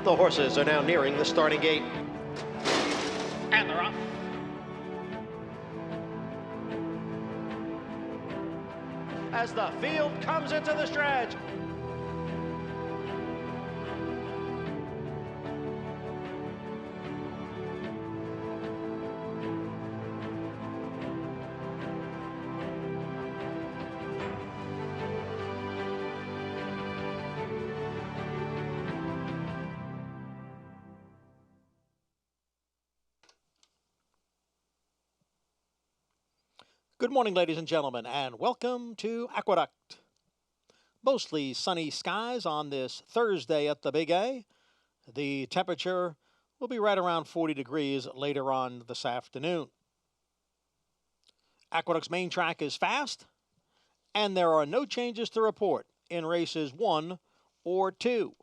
The horses are now nearing the starting gate. And they're off. As the field comes into the stretch. Good morning, ladies and gentlemen, and welcome to Aqueduct. Mostly sunny skies on this Thursday at the Big A. The temperature will be right around 40 degrees later on this afternoon. Aqueduct's main track is fast, and there are no changes to report in races 1 or 2.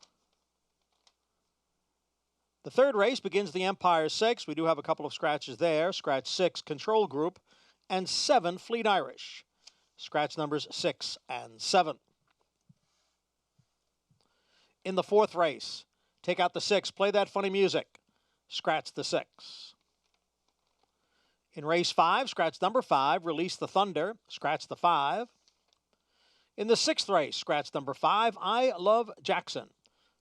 The third race begins the Empire 6. We do have a couple of scratches there. Scratch 6, Control Group, and 7, Fleet Irish. Scratch numbers 6 and 7. In the fourth race, take out the 6, play that funny music. Scratch the 6. In race 5, scratch number 5, release the Thunder. Scratch the 5. In the sixth race, scratch number 5, I Love Jackson.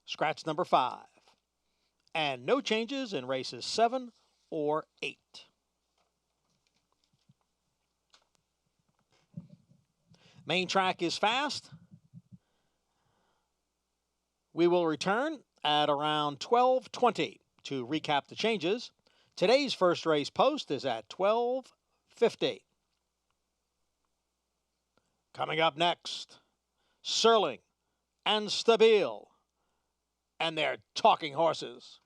Scratch number 5. And no changes in races 7 or 8. Main track is fast. We will return at around 12:20 to recap the changes. Today's first race post is at 12:50. Coming up next, Serling and Stabile and their talking horses.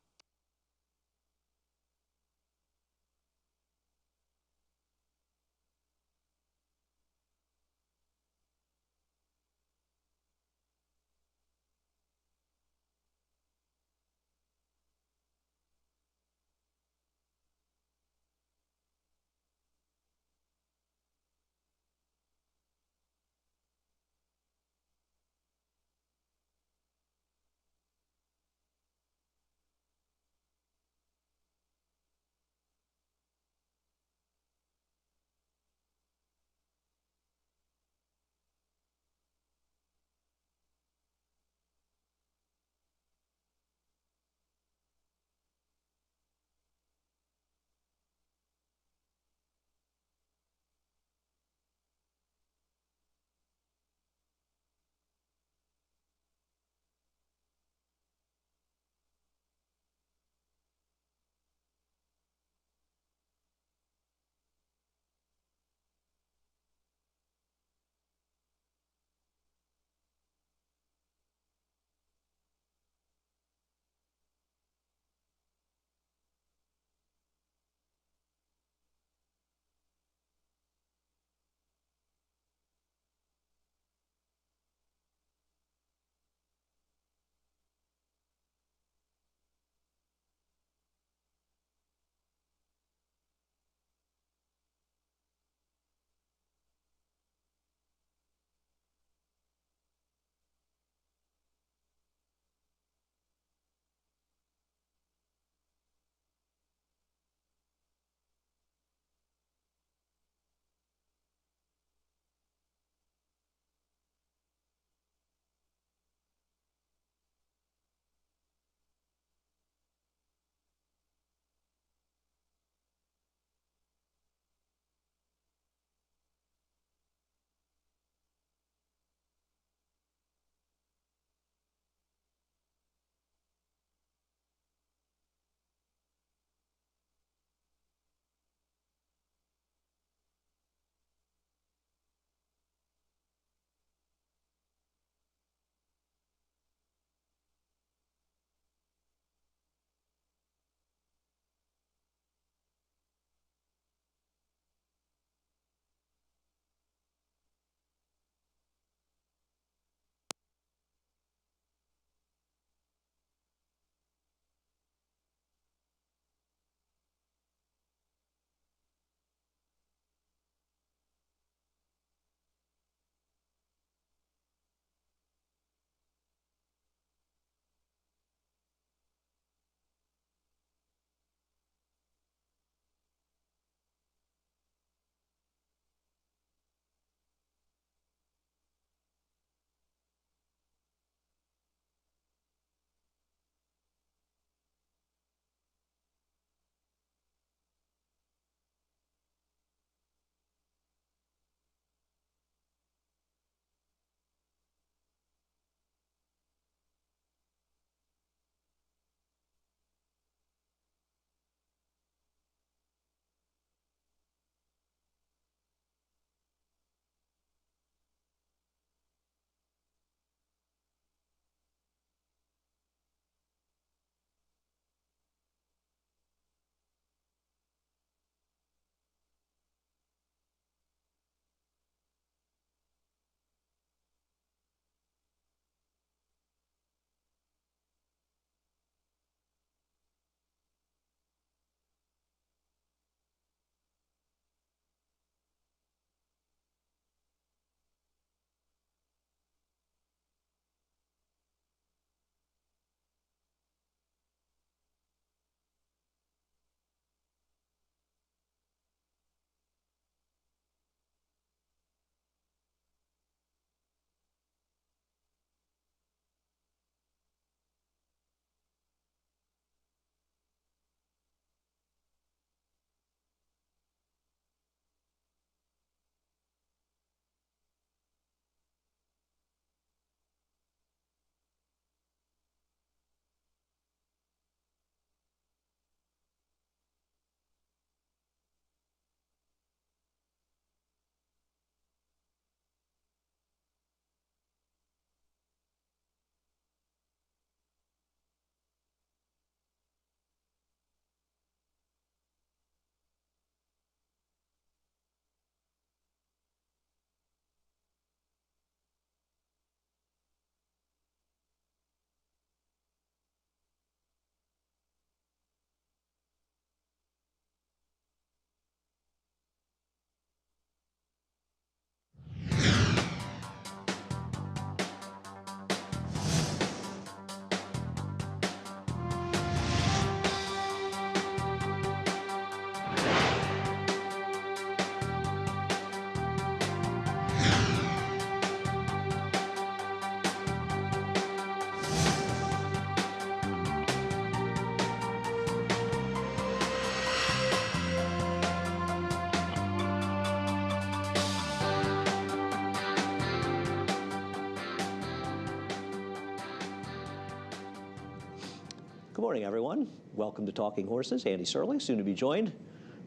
Good morning, everyone. Welcome to Talking Horses. Andy Serling, soon to be joined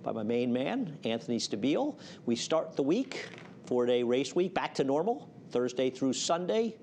by my main man, Anthony Stabile. We start the week, 4-day race week, back to normal, Thursday through Sunday.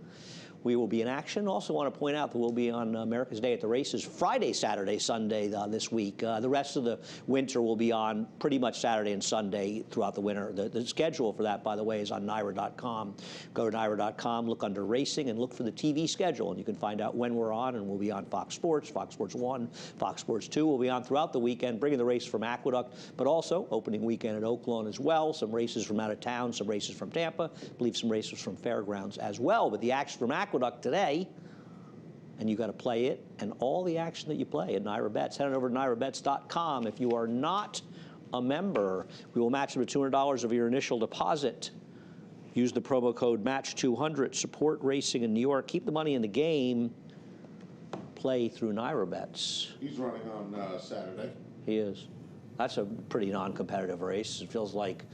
We will be in action. Also want to point out that we'll be on America's Day at the Races Friday, Saturday, Sunday this week. The rest of the winter will be on pretty much Saturday and Sunday throughout the winter. The schedule for that, by the way, is on NYRA.com. Go to NYRA.com, look under Racing, and look for the TV schedule, and you can find out when we're on, and we'll be on Fox Sports 1, Fox Sports 2. We'll be on throughout the weekend, bringing the race from Aqueduct, but also opening weekend at Oaklawn as well. Some races from out of town, some races from Tampa, I believe some races from Fairgrounds as well. But the action from Aqueduct today, and you got to play it, and all the action that you play at NYRA Bets. Head on over to NYRABets.com. If you are not a member, we will match you to $200 of your initial deposit. Use the promo code MATCH200. Support racing in New York. Keep the money in the game. Play through NYRA Bets. He's running on Saturday. He is. That's a pretty non-competitive race. It feels like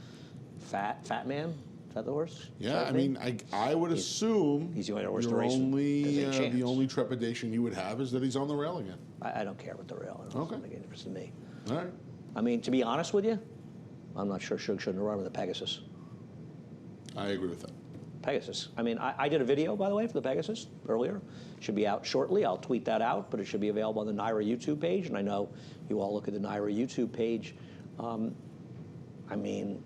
Fat Man. Is that the horse? Yeah, I mean, I would assume he's the only horse to your race. the only trepidation you would have is that he's on the rail again. I don't care about the rail. It doesn't make any difference to me. All right. I mean, to be honest with you, I'm not sure Shug shouldn't have run with the Pegasus. I agree with that. Pegasus. I mean, I did a video, by the way, for the Pegasus earlier. Should be out shortly. I'll tweet that out, but it should be available on the NYRA YouTube page, and I know you all look at the NYRA YouTube page. I mean,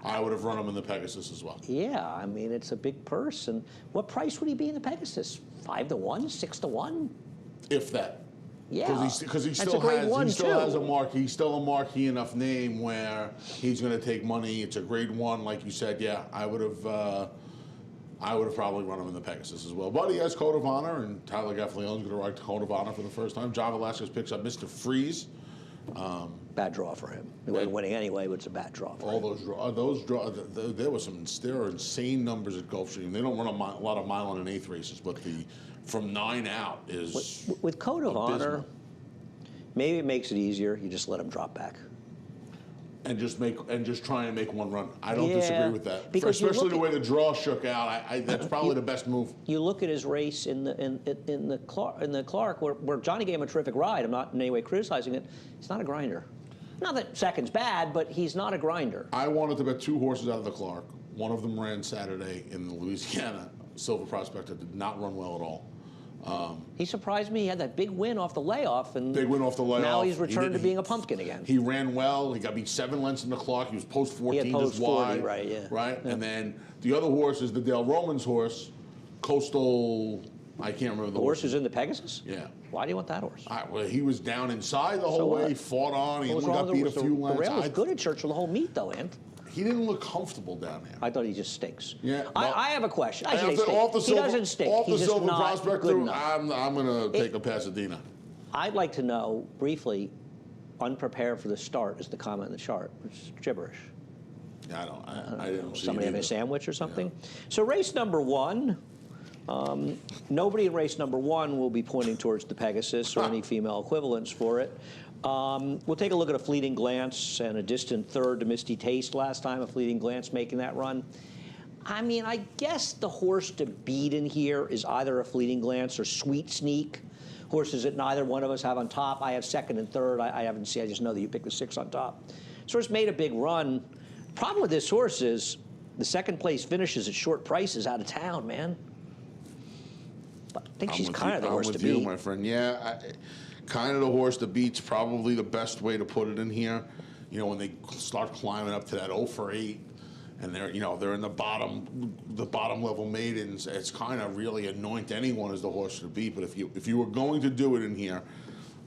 I would have run him in the Pegasus as well. Yeah, I mean, it's a big purse. And what price would he be in the Pegasus? 5 to 1, 6 to 1? If that. Yeah, because he still has a marquee. He's still a marquee enough name where he's going to take money. It's a grade 1, like you said. Yeah, I would have probably run him in the Pegasus as well. But he has Code of Honor, and Tyler Gaffleone's going to ride Code of Honor for the first time. John Velasquez picks up Mr. Freeze. Bad draw for him. He wasn't winning anyway, but it's a bad draw for him. Those draws, there are insane numbers at Gulfstream. They don't run a lot of mile and an eighth races, but from 9 out is with Code of Honor. Maybe it makes it easier. You just let him drop back. And just try and make one run. I don't disagree with that. Because especially the way the draw shook out, that's probably the best move. You look at his race in the Clark, where Johnny gave him a terrific ride. I'm not in any way criticizing it. He's not a grinder. Not that second's bad, but he's not a grinder. I wanted to bet 2 horses out of the Clark. One of them ran Saturday in Louisiana. Silver Prospector did not run well at all. He surprised me. He had that big win off the layoff, and big win off the layoff. Now he's returned to being a pumpkin again. He ran well. He got beat 7 lengths in the Clock. He was post 14 just wide, right? Yeah. Right. Yeah. And then the other horse is the Dale Romans horse, Coastal. I can't remember the horse. Who's in the Pegasus? Yeah. Why do you want that horse? Well, he was down inside the whole way. Fought on. He only got beat a few lengths. The rail was good at Churchill the whole meet, though, Ant. He didn't look comfortable down there. I thought he just stinks. Yeah. I have a question. He doesn't stink. Off the He's just Silver not Prospector, good enough. I'm going to take a Pasadena. I'd like to know, briefly, unprepared for the start is the comment in the chart, which is gibberish. I didn't see somebody having a sandwich or something? Yeah. So race number 1, nobody in race number 1 will be pointing towards the Pegasus or any female equivalents for it. We'll take a look at a Fleeting Glance and a distant third to Misty Taste last time, a Fleeting Glance making that run. I mean, I guess the horse to beat in here is either a Fleeting Glance or Sweet Sneak, horses that neither one of us have on top. I have second and third. I haven't seen, I just know that you picked the 6 on top. This horse made a big run. Problem with this horse is the second place finishes at short prices out of town, man. But I think she's kind of the horse to beat. I'm with you, my friend. Yeah. Kind of the horse to beat's probably the best way to put it in here. You know, when they start climbing up to that 0 for 8, and they're in the bottom level maidens, it's kind of really anoint anyone as the horse to beat. But if you were going to do it in here,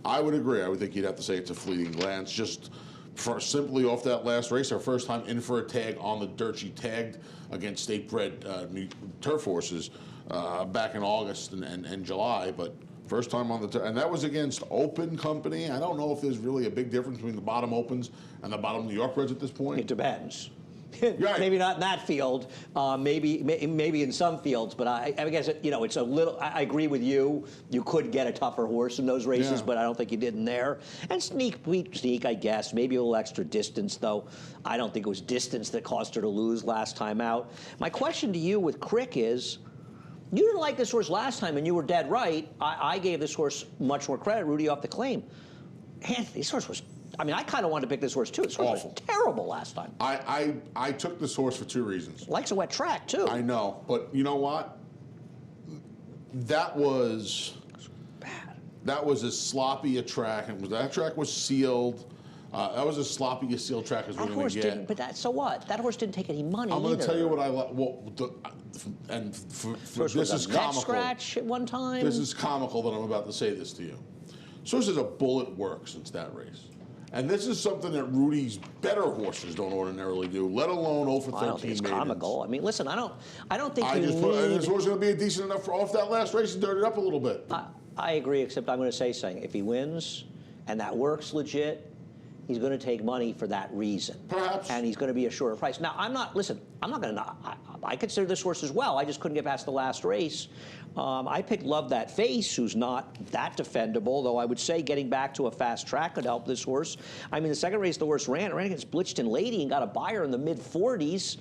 I would agree. I would think you'd have to say it's a Fleeting Glance. Just for simply off that last race, our first time in for a tag on the dirt. She tagged against state-bred turf horses back in August and July, but first time on the and that was against Open Company. I don't know if there's really a big difference between the bottom Opens and the bottom New York Reds at this point. It depends. Right. Maybe not in that field. Maybe in some fields. But I guess it's a little. I agree with you. You could get a tougher horse in those races, but I don't think you did in there. And Sneak, I guess maybe a little extra distance, though. I don't think it was distance that caused her to lose last time out. My question to you with Crick is, You didn't like this horse last time, and you were dead right. I gave this horse much more credit, Rudy off the claim. Anthony, this horse was, I mean, I kind of wanted to pick this horse too. This horse was terrible last time. I took this horse for 2 reasons. Likes a wet track, too. I know, but you know what? That was bad. That was as sloppy a track, and that track was sealed. That was as sloppy a sealed track as we're going to get. But so what? That horse didn't take any money I'm going to either. tell you what I like. Well, and for this is comical. Scratch at one time. This is comical that I'm about to say this to you. So this is a bullet work since that race. And this is something that Rudy's better horses don't ordinarily do, let alone 0 for 13 I don't think it's comical. I mean, listen, I don't think you need... this horse is going to be a decent enough for off that last race and dirt it up a little bit. I agree, except I'm going to say something. If he wins and that works legit, he's going to take money for that reason. Perhaps. And he's going to be a shorter price. Now, I'm not going to... I consider this horse as well. I just couldn't get past the last race. I picked Love That Face, who's not that defendable, though I would say getting back to a fast track could help this horse. I mean, the second race the horse ran against Blitchton Lady and got a buyer in the mid-40s.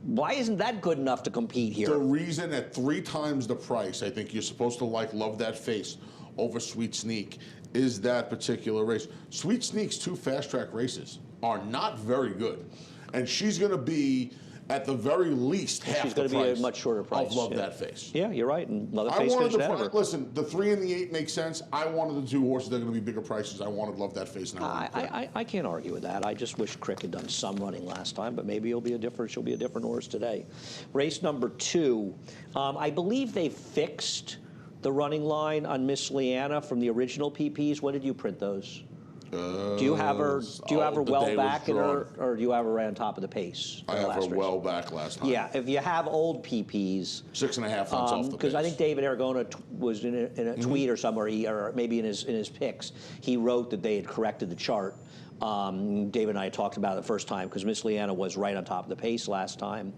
Why isn't that good enough to compete here? The reason at 3 times the price, I think you're supposed to like Love That Face over Sweet Sneak, is that particular race. Sweet Sneak's 2 fast track races are not very good. And she's going to be, at the very least, half the price. She's going to be a much shorter price. Of Love That Face. Yeah, you're right. And Love That Face finished ahead of her. Listen, the 3 and the 8 make sense. I wanted the 2 horses that are going to be bigger prices. I wanted Love That Face now. I can't argue with that. I just wish Crick had done some running last time, but maybe she'll be a different horse today. Race number 2. I believe they fixed the running line on Miss Leanna from the original PPs. When did you print those? Do you have her? Well back in her, or do you have her right on top of the pace? I have her well back last time. Yeah, if you have old PPs, 6.5 lengths off the pace. Because I think David Aragona was in a tweet or somewhere, or maybe in his picks, he wrote that they had corrected the chart. David and I had talked about it the first time because Miss Leanna was right on top of the pace last time.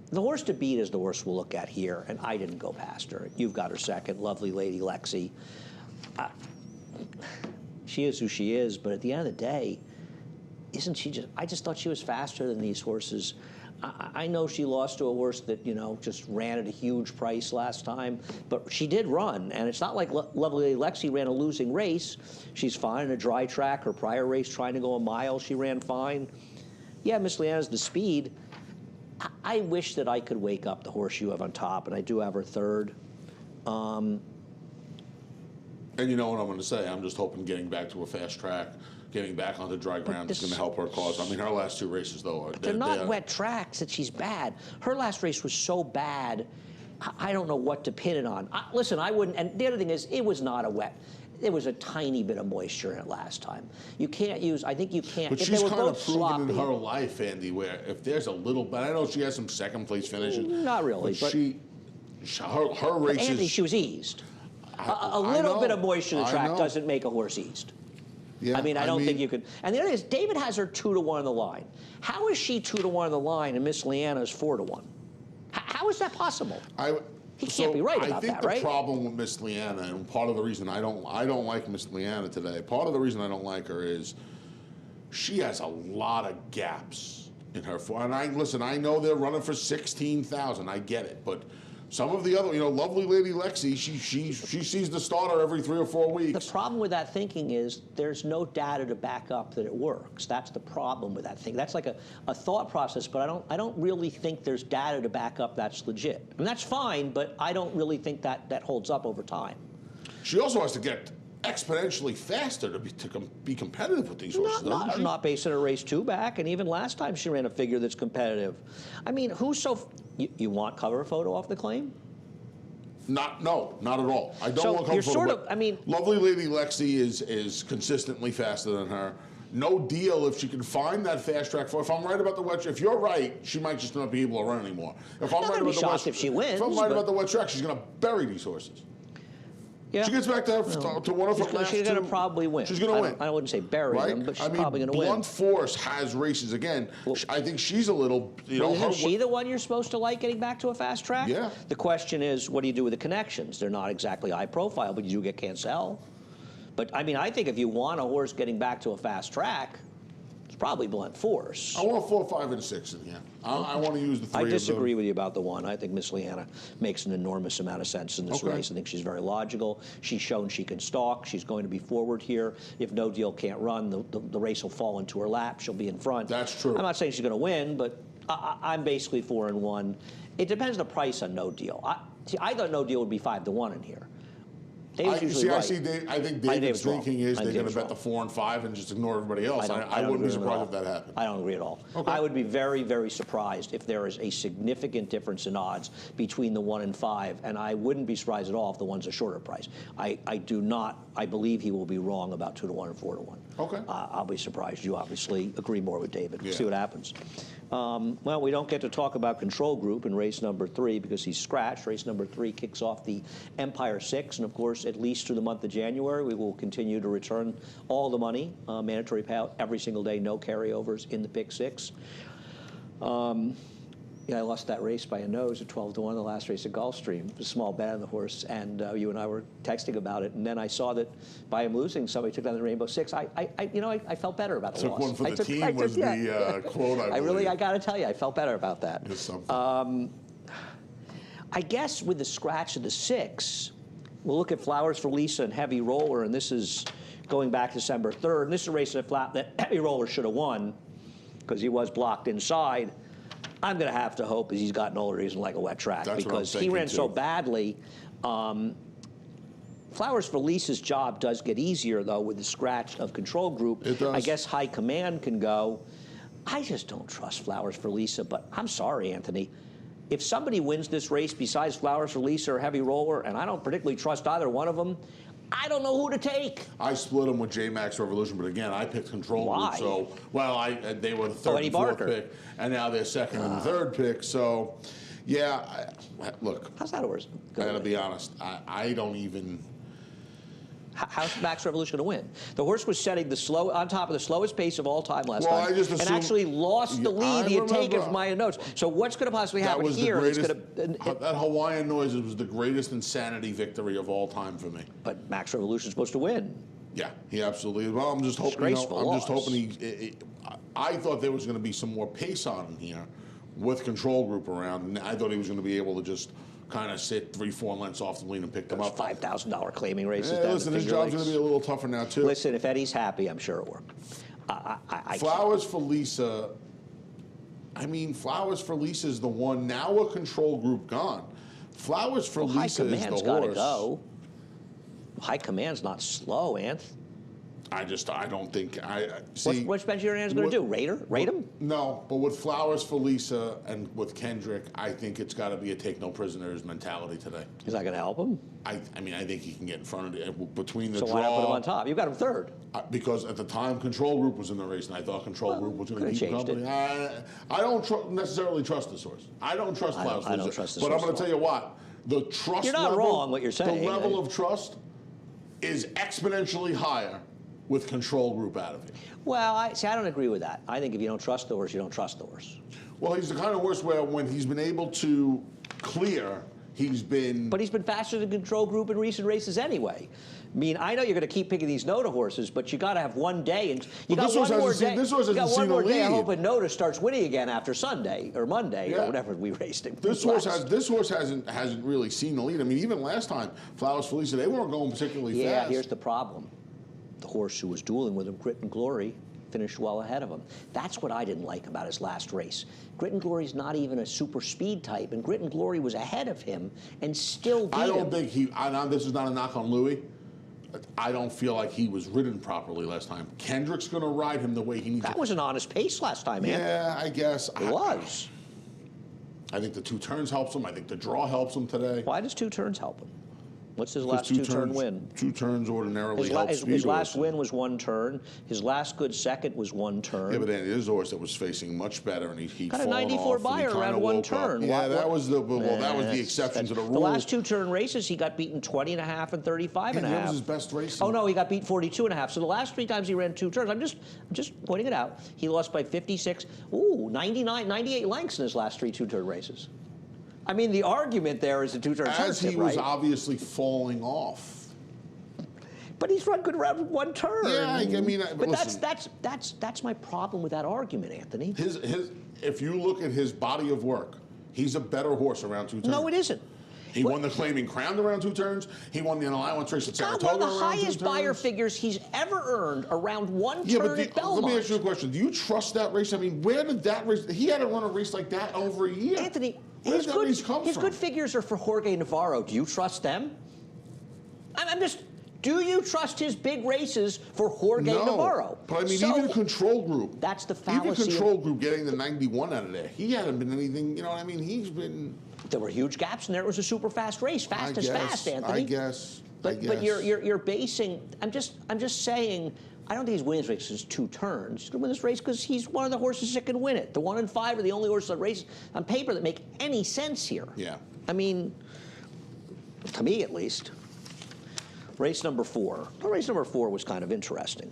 The horse to beat is the horse we'll look at here, and I didn't go past her. You've got her second, Lovely Lady Lexi. She is who she is, but at the end of the day, isn't she just... I just thought she was faster than these horses. I know she lost to a horse that, just ran at a huge price last time, but she did run, and it's not like Lovely Lady Lexi ran a losing race. She's fine in a dry track. Her prior race, trying to go a mile, she ran fine. Yeah, Miss Leanna's the speed. I wish that I could wake up the horse you have on top, and I do have her third. And you know what I'm going to say? I'm just hoping getting back to a fast track, getting back onto dry ground is going to help her cause. I mean, her last 2 races, though, they're not wet tracks that she's bad. Her last race was so bad, I don't know what to pin it on. Listen, I wouldn't. And the other thing is, it was not a wet. There was a tiny bit of moisture in it last time. You can't use. I think you can't. But she's kind of proven in her life, Andy, where if there's a little bit, I know she has some second place finishes. Not really, but her races. Anthony, she was eased. A little bit of moisture in the track doesn't make a horse eased. Yeah, I mean, I don't think you could. And the other thing is, David has her 2-1 on the line. How is she 2-1 on the line and Miss Leanna is 4-1? How is that possible? He can't be right about that, right? I think the problem with Miss Leanna, and part of the reason I don't like Miss Leanna today, part of the reason I don't like her is she has a lot of gaps in her form. And I know they're running for 16,000. I get it, but some of the other, Lovely Lady Lexi, she sees the starter every 3 or 4 weeks. The problem with that thinking is there's no data to back up that it works. That's the problem with that thinking. That's like a thought process, but I don't really think there's data to back up that's legit. And that's fine, but I don't really think that holds up over time. She also has to get exponentially faster to be competitive with these horses, doesn't she? Not based on a race 2 back, and even last time she ran a figure that's competitive. I mean, who's so... You want cover photo off the claim? No, not at all. I don't want cover photo. Lovely Lady Lexi is consistently faster than her. No deal if she can find that fast track. If I'm right about the wet track, if you're right, she might just not be able to run anymore. If I'm right about the wet, if she wins, if I'm right about the wet track, she's going to bury these horses. Yeah. She gets back to one of her last 2. She's going to probably win. She's going to win. I wouldn't say bury them, but she's probably going to win. Blunt Force has races again. Well, I think she's a little, Isn't she the one you're supposed to like getting back to a fast track? Yeah. The question is, what do you do with the connections? They're not exactly high profile, but you do get Cancel. But, I think if you want a horse getting back to a fast track, It's probably blunt force. I want 4, 5, and 6 in here. I want to use the 3 I of disagree them. with you about the 1. I think Miss Leanna makes an enormous amount of sense in this Okay. race. I think she's very logical. She's shown she can stalk. She's going to be forward here. If No Deal can't run, the race will fall into her lap. She'll be in front. That's true. I'm not saying she's going to win, but I'm basically 4 and 1. It depends on the price on No Deal. I thought No Deal would be 5 to 1 in here. Dave's usually right. I think David's thinking is they're going to bet the 4 and 5 and just ignore everybody else. I wouldn't be surprised if that happened. I don't agree at all. Okay. I would be very, very surprised if there is a significant difference in odds between the 1 and 5, and I wouldn't be surprised at all if the 1's a shorter price. I do not. I believe he will be wrong about 2 to 1 and 4 to 1. Okay. I'll be surprised. You obviously agree more with David. We'll Yeah. see what happens. Well, we don't get to talk about Control Group in race number 3 because he's scratched. Race number 3 kicks off the Empire 6, and of course, at least through the month of January, we will continue to return all the money, mandatory payout every single day, no carryovers in the Pick 6. Yeah, I lost that race by a nose at 12 to 1, the last race at Gulfstream. A small bet on the horse, and you and I were texting about it. And then I saw that by him losing, somebody took down the Rainbow 6. I felt better about the Took loss. one for the team was the quote, I believe. I got to tell you, I felt better about that. It's something. I guess with the scratch of the 6, we'll look at Flowers for Lisa and Heavy Roller, and this is going back December 3rd. And this is a race that Heavy Roller should have won because he was blocked inside. I'm going to have to hope he's got no reason like a wet track because he ran so badly. Flowers for Lisa's job does get easier, though, with the scratch of Control Group. It does. I guess High Command can go. I just don't trust Flowers for Lisa, but I'm sorry, Anthony. If somebody wins this race besides Flowers for Lisa or Heavy Roller, and I don't particularly trust either one of them, I don't know who to take. I split them with J-Max Revolution, but again, I picked Control Why? Group. So, well, they were the third and fourth pick, and now they're second and third pick. So, yeah, look. How's that horse? I got to be honest. I don't even. How's Max Revolution going to win? The horse was setting on top of the slowest pace of all time last Well, time, I just and assumed- actually lost the lead he had taken from Maya Notes. So what's going to possibly That happen was the here? greatest. That Hawaiian Noises was the greatest insanity victory of all time for me. But Max Revolution's supposed to win. Yeah, he absolutely is. Well, I'm just hoping. Disgraceful I'm just loss. hoping I thought there was going to be some more pace on him here, with Control Group around, and I thought he was going to be able to just kind of sit 3-4 lengths off the lead and pick them Those up. $5,000 claiming races. Yeah, down listen, the his Finger job's going Lakes. to be a little tougher now too. Listen, if Eddie's happy, I'm sure it worked. Flowers for Lisa. I mean, Flowers for Lisa is the one. Now a Control Group gone. Flowers for High Lisa is the Command's horse. got to go. High Command's not slow, Anth. I don't think. See. What's Benjamin going to do? Rate him? No, but with Flowers for Lisa and with Kendrick, I think it's got to be a take no prisoners mentality today. Is that going to help him? I mean, I think he can get in front of it between the So draw. why not put him on top? You've got him third. Because at the time, Control Group was in the race, and I thought Control Group was going to could've keep changed company. I don't necessarily trust this horse. I don't trust Flowers for I don't Lisa. trust this But I'm horse going at to all. tell you what, the trust You're not level, wrong what you're saying. The level of trust is exponentially higher with Control Group out of it. Well, I don't agree with that. I think if you don't trust the horse, you don't trust the horse. Well, he's the kind of horse where when he's been able to clear, he's been... But he's been faster than Control Group in recent races anyway. I mean, I know you're going to keep picking these Noda horses, but you got to have one day, and you got one more day. This horse hasn't seen a I'm lead. hoping Noda starts winning again after Sunday or Monday or whatever we raced him. This horse hasn't really seen the lead. I mean, even last time, Flowers for Lisa, they weren't going particularly fast. Yeah, here's the problem. The horse who was dueling with him, Grit and Glory, finished well ahead of him. That's what I didn't like about his last race. Grit and Glory's not even a super speed type, and Grit and Glory was ahead of him and still beat him. I don't think this is not a knock on Louis. I don't feel like he was ridden properly last time. Kendrick's going to ride him the way he needs to. That was an honest pace last time, man. Yeah, I guess. It was. I think the 2 turns helps him. I think the draw helps him today. Why does 2 turns help him? What's his last 2-turn win? 2 turns ordinarily help His last win was 1 turn. His last good second was 1 turn. Yeah, but then his horse that was facing much better, and he'd got a fallen 94 off, buyer around 1 turn. Yeah, that was the exception to the rule. The last 2-turn races, he got beaten 20.5 and 35.5. That was his best race. Oh no, he got beat 42.5. So the last 3 times he ran 2 turns, I'm just pointing it out. He lost by 56. 98 lengths in his last 3 2-turn races. I mean, the argument there is a 2-turn As he right? was obviously falling off. But he's run good around one turn. Yeah, I mean, but listen, that's my problem with that argument, Anthony. If you look at his body of work, he's a better horse around 2 turns. No, it isn't. He won the Claiming Crown around 2 turns. He won the allowance race at Saratoga Got one of the around 2 highest turns. buyer figures he's ever earned around one Yeah, turn but at Belmont. let me ask you a question. Do you trust that race? I mean, where did that race? He hadn't run a race like that over a year. Anthony, where his did that race come his from? good figures are for Jorge Navarro. Do you trust them? I'm just. Do you trust his big races for Jorge Navarro? But I mean, even Control Group. That's the fallacy. Even Control Group getting the 91 out of there. He hadn't been anything, you know what I mean? He's been... There were huge gaps in there. It was a super fast race. Fast as fast, Anthony. I guess. But you're basing... I'm just saying... I don't think he's winning this race because 2 turns. He's going to win this race because he's one of the horses that can win it. The 1 and 5 are the only horses on race on paper that make any sense here. Yeah. I mean, to me at least. Race number 4. Well, race number 4 was kind of interesting.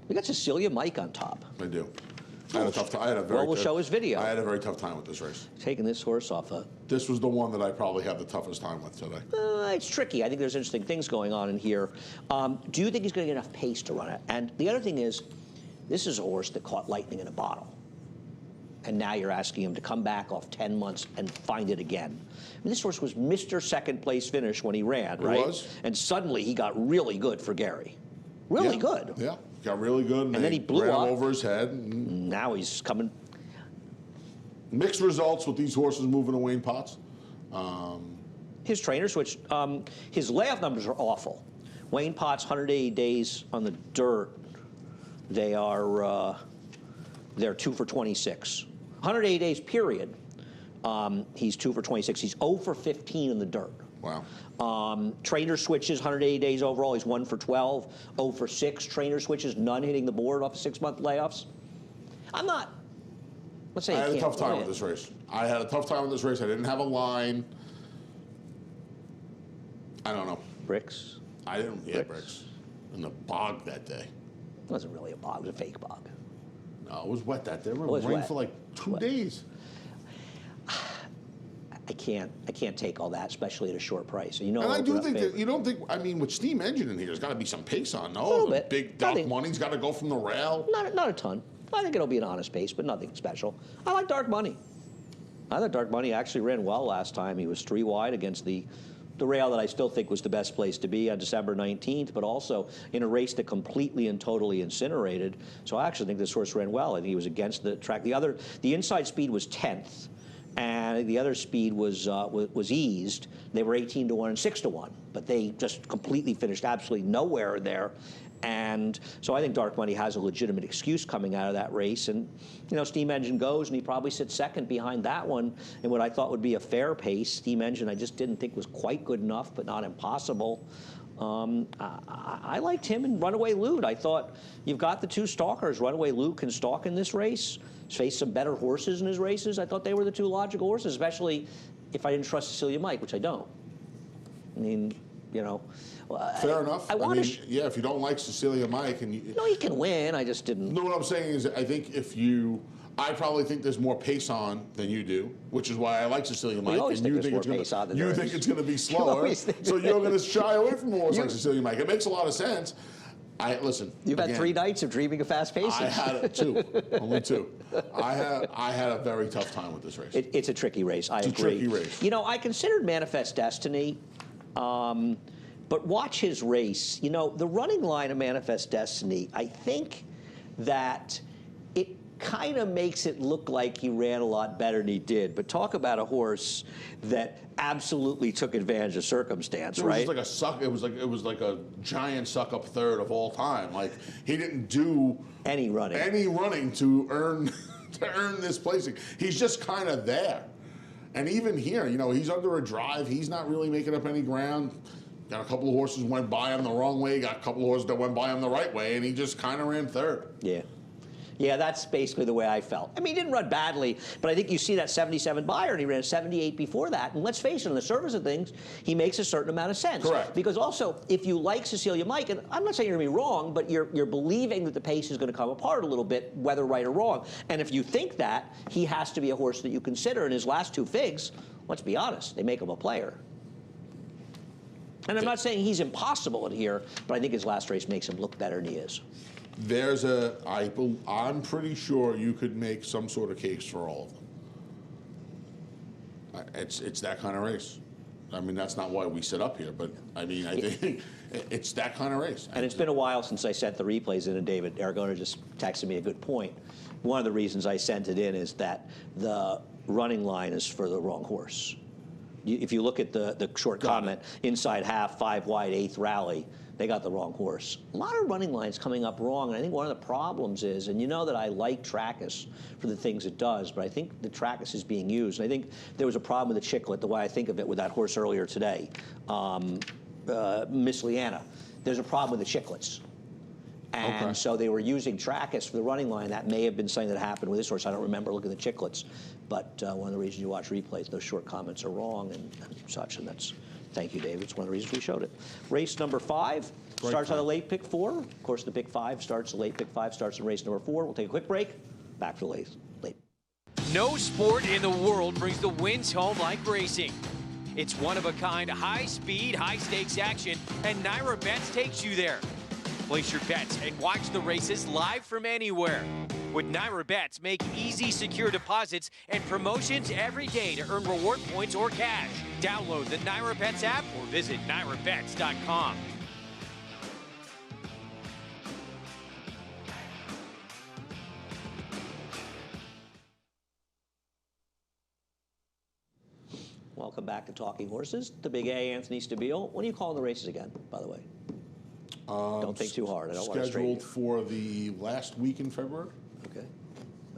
We got Cecilia Mike on top. I do. I had a tough time. Well, we'll show his video. I had a very tough time with this race. Taking this horse off a... This was the one that I probably had the toughest time with today. It's tricky. I think there's interesting things going on in here. Do you think he's going to get enough pace to run it? And the other thing is, this is a horse that caught lightning in a bottle. And now you're asking him to come back off 10 months and find it again. I mean, this horse was Mr. Second Place finish when he ran, right? It was. And suddenly he got really good for Gary. Really good. Yeah, got really good. And then he blew ran up. Him over his head. And now he's coming. Mixed results with these horses moving to Wayne Potts. His trainer switch. His layoff numbers are awful. Wayne Potts, 180 days on the dirt. They are they're 2 for 26. 180 days period. He's 2 for 26. He's 0 for 15 in the dirt. Wow. Trainer switches, 180 days overall. He's 1 for 12, 0 for 6. Trainer switches, none hitting the board off of 6-month layoffs. I'm not. Let's say I had a tough time with this race. I had a tough time with this race. I didn't have a line. I don't know. Bricks. I didn't get bricks in the bog that day. It wasn't really a bog. It was a fake bog. No, it was wet that day. It was rained wet. for like 2 days. I can't take all that, especially at a short price. You know, And I do think that, you don't think, I mean, with steam engine in here, there's got to be some pace on. No, A little the bit. big dark money's got to go from the rail. Not a ton. I think it'll be an honest pace, but nothing special. I like Dark Money. I thought Dark Money actually ran well last time. He was 3 wide against the rail that I still think was the best place to be on December 19th, but also in a race that completely and totally incinerated. So I actually think this horse ran well, and he was against the track. The inside speed was 10th, and the other speed was eased. They were 18 to 1 and 6 to 1, but they just completely finished absolutely nowhere there. And so I think Dark Money has a legitimate excuse coming out of that race. And, you know, Steam Engine goes, and he probably sits second behind that one in what I thought would be a fair pace. Steam Engine I just didn't think was quite good enough, but not impossible. I liked him in Runaway Lude. I thought you've got the 2 stalkers. Runaway Lude can stalk in this race. He's faced some better horses in his races. I thought they were the 2 logical horses, especially if I didn't trust Cecilia Mike, which I don't. I mean, you know. Fair enough. I mean, yeah, if you don't like Cecilia Mike and you... No, he can win. I just didn't. No, what I'm saying is I think I probably think there's more pace on than you do, which is why I like Cecilia Mike. always think there's more pace on than you there think is. it's going to be slower, so you're going to shy away from a horse like Cecilia Mike. It makes a lot of sense. Listen. You've had 3 nights of dreaming of fast paces. I had 2, only 2. I had a very tough time with this race. It's a tricky race. I agree. It's a tricky race. You know, I considered Manifest Destiny, but watch his race. You know, the running line of Manifest Destiny, I think that it kind of makes it look like he ran a lot better than he did. But talk about a horse that absolutely took advantage of circumstance, right? It was like a suck. It was like a giant suck up third of all time. Like he didn't do any running to earn this placing. He's just kind of there. And even here, you know, he's under a drive. He's not really making up any ground. Got a couple of horses went by him the wrong way. Got a couple of horses that went by him the right way, and he just kind of ran third. Yeah. Yeah, that's basically the way I felt. I mean, he didn't run badly, but I think you see that 77 buyer, and he ran 78 before that. And let's face it, on the surface of things, he makes a certain amount of sense. Correct. Because also, if you like Cecilia Mike, and I'm not saying you're going to be wrong, but you're believing that the pace is going to come apart a little bit, whether right or wrong. And if you think that, he has to be a horse that you consider. In his last 2 figs, let's be honest, they make him a player. And I'm not saying he's impossible in here, but I think his last race makes him look better than he is. I'm pretty sure you could make some sort of case for all of them. It's that kind of race. I mean, that's not why we sit up here, but I mean, I think it's that kind of race. And it's been a while since I sent the replays in, and David Aragona just texted me a good point. One of the reasons I sent it in is that the running line is for the wrong horse. If you look at the short comment, inside half, 5 wide, 8th rally, they got the wrong horse. A lot of running lines coming up wrong, and I think one of the problems is, and you know that I like Trackus for the things it does, but I think the Trackus is being used. And I think there was a problem with the Chiclet, the way I think of it, with that horse earlier today, Miss Leanna. There's a problem with the Chiclets. And so they were using Trackus for the running line. That may have been something that happened with this horse. I don't remember looking at the Chiclets. But one of the reasons you watch replays, those short comments are wrong and such. And that's, thank you, David. It's one of the reasons we showed it. Race number 5 starts on the late pick 4. Of course, the pick 5 starts, the late pick 5 starts in race number 4. We'll take a quick break. Back for the late. No sport in the world brings the wins home like racing. It's one-of-a-kind, high-speed, high-stakes action, and Naira Bets takes you there. Place your bets and watch the races live from anywhere. With Naira Bets, make easy, secure deposits and promotions every day to earn reward points or cash. Download the Naira Bets app or visit nairabets.com. Welcome back to Talking Horses. The Big A, Anthony Stabile. When are you calling the races again, by the way? Don't think too hard. I don't want to strain you. Scheduled for the last week in February. Okay.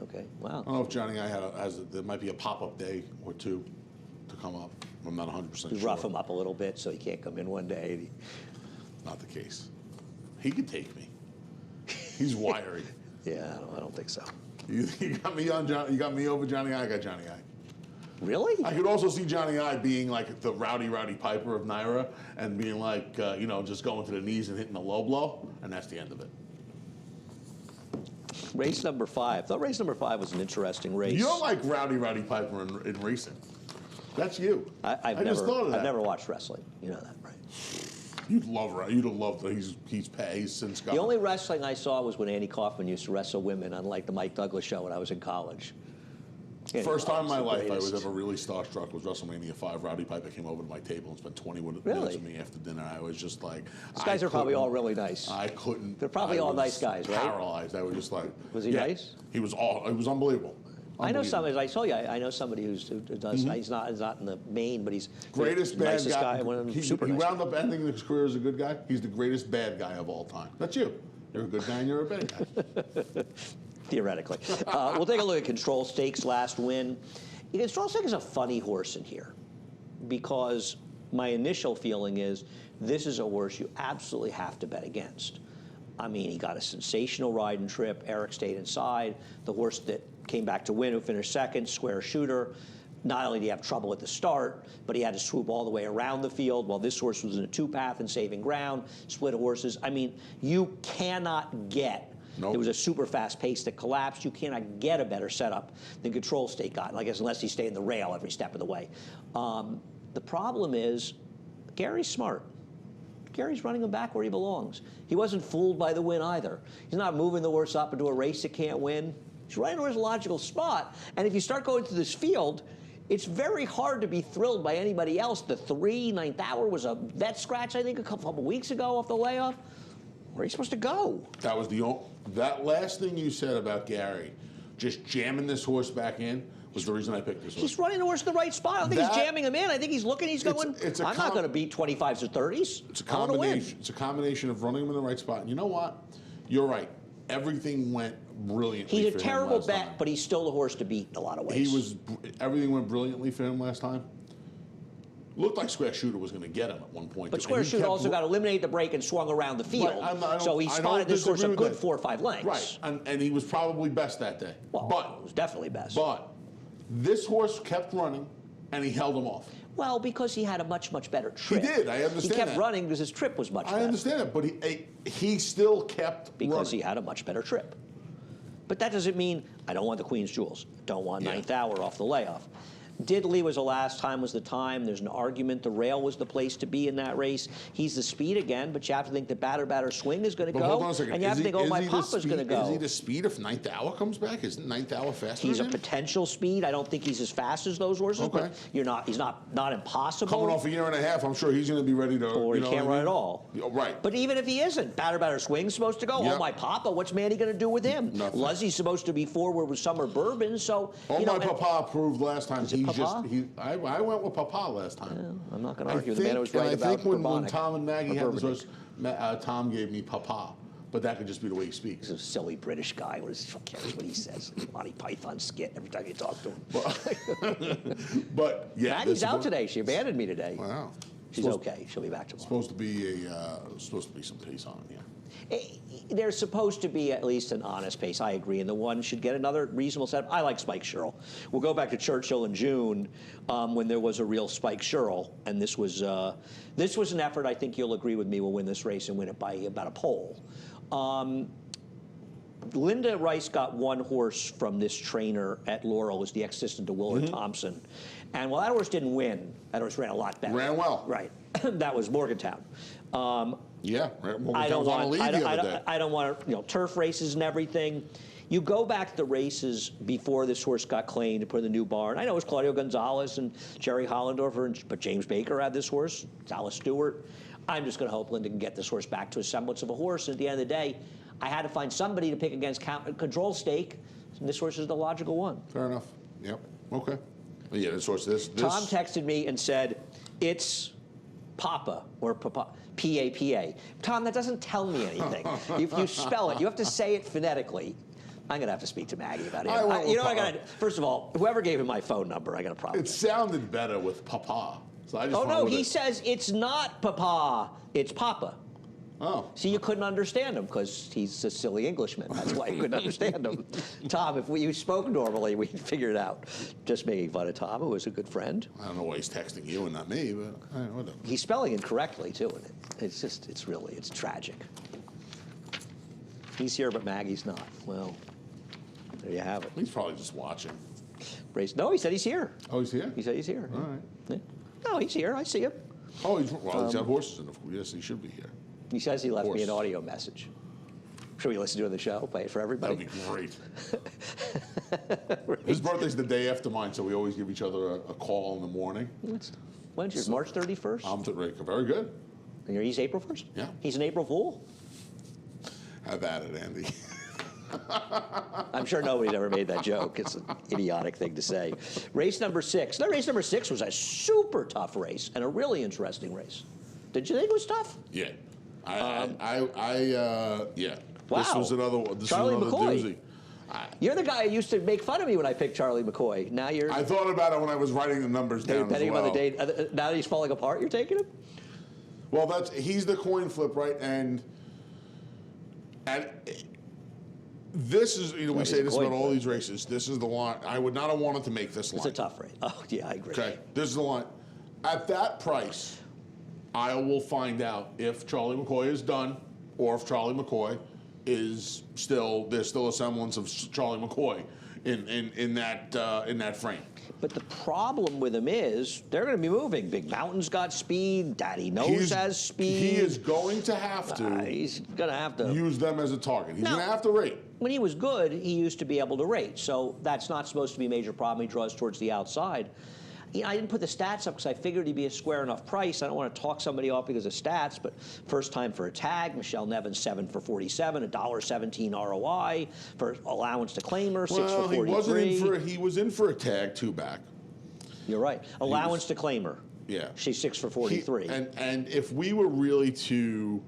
Okay. Wow. I don't know if Johnny and I there might be a pop-up day or two to come up. I'm not 100% sure. Rough him up a little bit so he can't come in one day. Not the case. He could take me. He's wiry. Yeah, I don't think so. You got me on Johnny. You got me over Johnny I. I got Johnny I. Really? I could also see Johnny I being like the Rowdy Piper of Naira and being like, just going to the knees and hitting the low blow, and that's the end of it. Race number 5. I thought race number 5 was an interesting race. You don't like Rowdy Piper in racing. That's you. I've just thought of that. I've never watched wrestling. You know that, right? You'd have loved that. He's since gone. The only wrestling I saw was when Andy Kaufman used to wrestle women on like the Mike Douglas show when I was in college. First time in my life I was ever really starstruck was WrestleMania 5. Rowdy Piper came over to my table and spent 20 minutes with me after dinner. I was just like, these guys are probably all really nice. I couldn't. They're probably all nice guys, right? Paralyzed. I was just like. Was he nice? He was It was unbelievable. I know somebody. I told you. I know somebody who does. He's not in the main, but he's greatest the bad nicest guy. He wound up ending his career as a good guy. He's the greatest bad guy of all time. That's you. You're a good guy and you're a bad guy. Theoretically, we'll take a look at Control Stakes last win. Control Stakes is a funny horse in here because my initial feeling is this is a horse you absolutely have to bet against. I mean, he got a sensational ride and trip. Eric stayed inside. The horse that came back to win, who finished second, Square Shooter. Not only did he have trouble at the start, but he had to swoop all the way around the field while this horse was in a 2-path and saving ground, split horses. I mean, you cannot get. Nope. There was a super fast pace that collapsed. You cannot get a better setup than Control State got, I guess, unless he stayed in the rail every step of the way. The problem is Gary's smart. Gary's running him back where he belongs. He wasn't fooled by the win either. He's not moving the horse up into a race that can't win. He's right in a logical spot. And if you start going through this field, it's very hard to be thrilled by anybody else. The 9th hour was a vet scratch, I think, a couple weeks ago off the layoff. Where are you supposed to go? That was that last thing you said about Gary, just jamming this horse back in, was the reason I picked this horse. He's running the horse in the right spot. I don't think he's jamming him in. I think he's looking, he's going, I'm not going to beat 25s or 30s. I want to win. It's a combination of running him in the right spot. And you know what? You're right. Everything went brilliantly. He's a terrible bet, but he's still the horse to beat in a lot of ways. Everything went brilliantly for him last time. Looked like Square Shooter was going to get him at one point. But Square Shooter also got eliminated the break and swung around the field. Right, so he spotted this horse a good 4 or 5 lengths. Right, and he was probably best that day. Well, he was definitely best. But this horse kept running, and he held him off. Well, because he had a much, much better trip. He did, I understand that. He kept running because his trip was much better. I understand that, but he still kept running. Because he had a much better trip. But that doesn't mean I don't want the Queen's Jewels. Don't want 9th hour off the layoff. Diddley was the last time was the time. There's an argument the rail was the place to be in that race. He's the speed again, but you have to think that batter swing is going to go. Hold on a second. And you have to think, oh, my Papa's going to go. Is he the speed if Ninth Hour comes back? Isn't Ninth Hour faster He's a than him? potential speed. I don't think he's as fast as those horses, Okay. but he's not impossible. Coming off a year and a half, I'm sure he's going to be ready to. Or he can't run at all. Right. But even if he isn't, batter swing's supposed to go. Yep. Oh, my Papa, what's Manny going to do with him? Nothing. Leslie's supposed to be forward with Summer Bourbon, so. Oh, my Papa approved last time. I went with Papa last time. Yeah, I'm not going to argue. The man who was right about I think when Bourbonic, Tom and Maggie had this Bourbonic. horse, Tom gave me Papa. But that could just be the way he speaks. He's a silly British guy. Who cares what he says? Monty Python skit every time you talk to him. But yeah, Maggie's out today. She abandoned me today. Wow. She's okay. She'll be back tomorrow. Supposed to be some pace on him, yeah. There's supposed to be at least an honest pace. I agree, and the one should get another reasonable setup. I like Spike Sherrill. We'll go back to Churchill in June when there was a real Spike Sherrill, and this was an effort. I think you'll agree with me. We'll win this race and win it by about a pole. Linda Rice got one horse from this trainer at Laurel, was the ex-assistant to Willard Thompson. And while that horse didn't win, that horse ran a lot better. Ran well. Right. That was Morgantown. Yeah, I don't want to, turf races and everything. You go back to the races before this horse got claimed to put in the new barn. I know it was Claudio Gonzalez and Jerry Hollendorfer, but James Baker had this horse, Dallas Stewart. I'm just going to hope Linda can get this horse back to a semblance of a horse. And at the end of the day, I had to find somebody to pick against control stake, and this horse is the logical one. Fair enough. Yep. Okay. Yeah, this horse, this. Tom texted me and said, it's Papa or Papa. P-A-P-A. Tom, that doesn't tell me anything. If you spell it, you have to say it phonetically. I'm going to have to speak to Maggie about it. You know what I got to do? First of all, whoever gave him my phone number, I got a problem. It sounded better with Papa. So I just oh, no, he says it's not Papa, it's Papa. Oh. See, you couldn't understand him because he's a silly Englishman. That's why you couldn't understand him. Tom, if you spoke normally, we'd figure it out. Just making fun of Tom, who was a good friend. I don't know why he's texting you and not me, but whatever. He's spelling incorrectly, too. And it's tragic. He's here, but Maggie's not. Well, there you have it. He's probably just watching. No, he said he's here. Oh, he's here? He said he's here. All right. Yeah. No, he's here. I see him. Oh, he's got horses, and yes, he should be here. He says he left me an audio message. Should we listen to it on the show? Play it for everybody? That would be great. His birthday's the day after mine, so we always give each other a call in the morning. When's yours? March 31st? Very good. And he's April 1st? Yeah. He's an April Fool? Have at it, Andy. I'm sure nobody's ever made that joke. It's an idiotic thing to say. Race number 6. That race number 6 was a super tough race and a really interesting race. Did you think it was tough? Yeah. Yeah. Wow. This was another one. Charlie McCoy. Doozy. You're the guy who used to make fun of me when I picked Charlie McCoy. Now you're... I thought about it when I was writing the numbers down depending as well. on the date. Now that he's falling apart, you're taking him? Well, he's the coin flip, right? And this is, we say this about all these races. This is the line. I would not have wanted to make this line. It's a tough race. Oh, yeah, I agree. Okay, this is the line. At that price, I will find out if Charlie McCoy is done or if Charlie McCoy is there's still a semblance of Charlie McCoy in that frame. But the problem with him is they're going to be moving. Big Mountain's got speed. Daddy Knows has speed. He is going to have to. He's going to have to use them as a target. He's going to have to rate. When he was good, he used to be able to rate. So that's not supposed to be a major problem. He draws towards the outside. I didn't put the stats up because I figured he'd be a square enough price. I don't want to talk somebody off because of stats, but first time for a tag, Michelle Nevins 7 for 47, $1.17 ROI for allowance to claimer, 6 for 43. He was in for a tag 2 back. You're right. Allowance to claimer. Yeah. She's 6 for 43. And if we were really to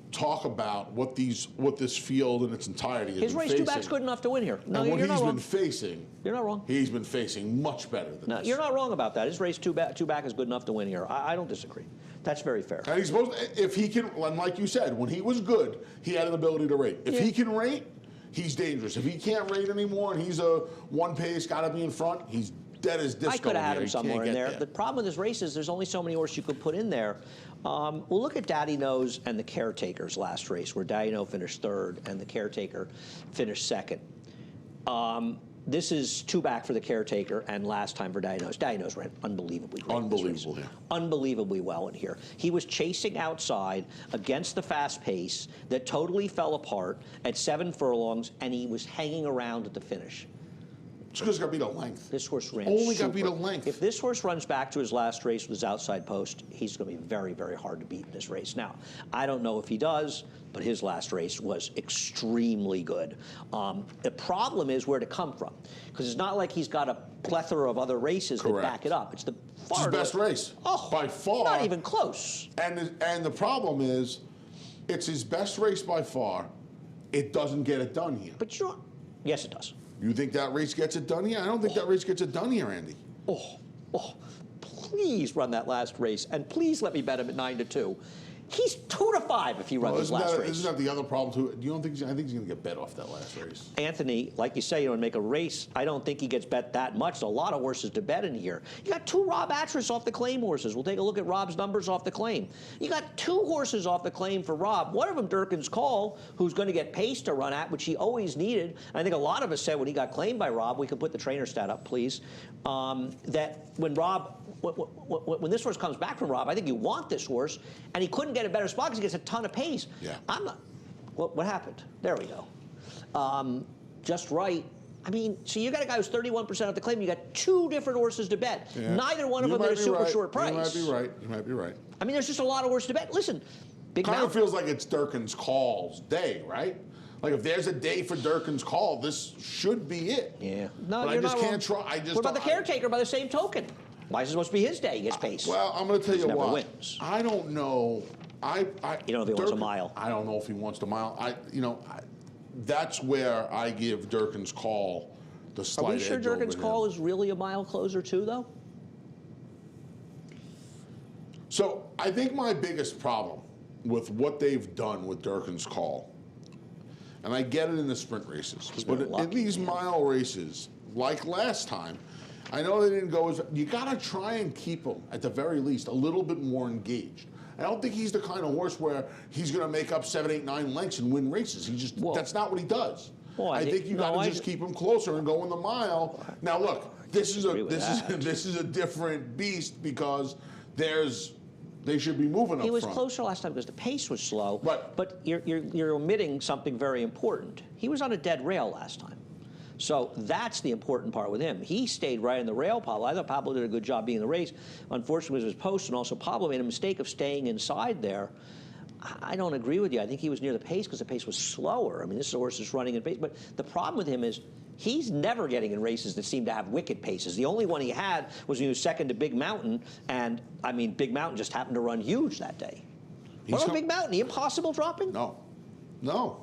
talk about what this field in its entirety has his been race facing. 2 back's good enough to win here. No, and what you're not he's wrong. been facing. You're not wrong. He's been facing much better than this. You're not wrong about that. His race 2 back is good enough to win here. I don't disagree. That's very fair. And he's supposed to, if he can, and like you said, when he was good, he had an ability to rate. If he can rate, he's dangerous. If he can't rate anymore and he's a one pace, got to be in front, he's dead as disco. I could have had him somewhere in there. The problem with this race is there's only so many horses you could put in there. We'll look at Daddy Knows and the Caretaker's last race, where Daddy Know finished 3rd and the Caretaker finished 2nd. This is 2 back for the caretaker and last time for Diagnose. Diagnose ran unbelievably great. Unbelievable, yeah. Unbelievably well in here. He was chasing outside against the fast pace that totally fell apart at 7 furlongs, and he was hanging around at the finish. Just because got beat a length. This horse ran Only super. got beat a length. If this horse runs back to his last race with his outside post, he's going to be very, very hard to beat in this race. Now, I don't know if he does, but his last race was extremely good. The problem is where to come from, because it's not like he's got a plethora of other races that back it up. It's the It's his best race. Oh, by far. Not even close. And the problem is, it's his best race by far. It doesn't get it done here. But you know, yes, it does. You think that race gets it done here? I don't think that race gets it done here, Andy. Please run that last race, and please let me bet him at 9-2. He's 2-5 if he runs his last race. Isn't that the other problem too? You don't think? I think he's going to get bet off that last race. Anthony, like you say, you don't make a race. I don't think he gets bet that much. There's a lot of horses to bet in here. You got 2 Rob Atras off the claim horses. We'll take a look at Rob's numbers off the claim. You got 2 horses off the claim for Rob. One of them, Durkin's Call, who's going to get pace to run at, which he always needed. I think a lot of us said when he got claimed by Rob, we could put the trainer stat up, please, that when Rob. When this horse comes back from Rob, I think you want this horse, and he couldn't get a better spot because he gets a ton of pace. Yeah. I'm not. What happened? There we go. Just right. I mean, so you got a guy who's 31% of the claim. You got 2 different horses to bet. Yeah. Neither one of them at a super short price. You might be right. You might be right. I mean, there's just a lot of horses to bet. Listen, Kind of feels like it's Durkin's Call's day, right? Like if there's a day for Durkin's Call, this should be it. Yeah. No, but you're I just not can't wrong. try. I just. What about the caretaker by the same token? Why is it supposed to be his day? He gets pace. Well, I'm going to tell you never what. Wins. I don't know. You don't know if he wants a mile. I don't know if he wants the mile. That's where I give Durkin's Call the slight edge. Are we sure Durkin's Call is really a mile closer too, though? So I think my biggest problem with what they've done with Durkin's Call, and I get it in the sprint races, but in these mile races, like last time, I know they didn't go as. You got to try and keep him at the very least a little bit more engaged. I don't think he's the kind of horse where he's going to make up 7, 8, 9 lengths and win races. That's not what he does. Well, I think you got to just keep him closer and go in the mile. Now look, this is a different beast because they should be moving up front. He was closer last time because the pace was slow. But you're omitting something very important. He was on a dead rail last time. So that's the important part with him. He stayed right in the rail, Pablo. I thought Pablo did a good job being in the race. Unfortunately, it was his post, and also Pablo made a mistake of staying inside there. I don't agree with you. I think he was near the pace because the pace was slower. I mean, this is a horse that's running in pace. But the problem with him is he's never getting in races that seem to have wicked paces. The only one he had was when he was second to Big Mountain, and, I mean, Big Mountain just happened to run huge that day. What about Big Mountain? The impossible dropping? No. Not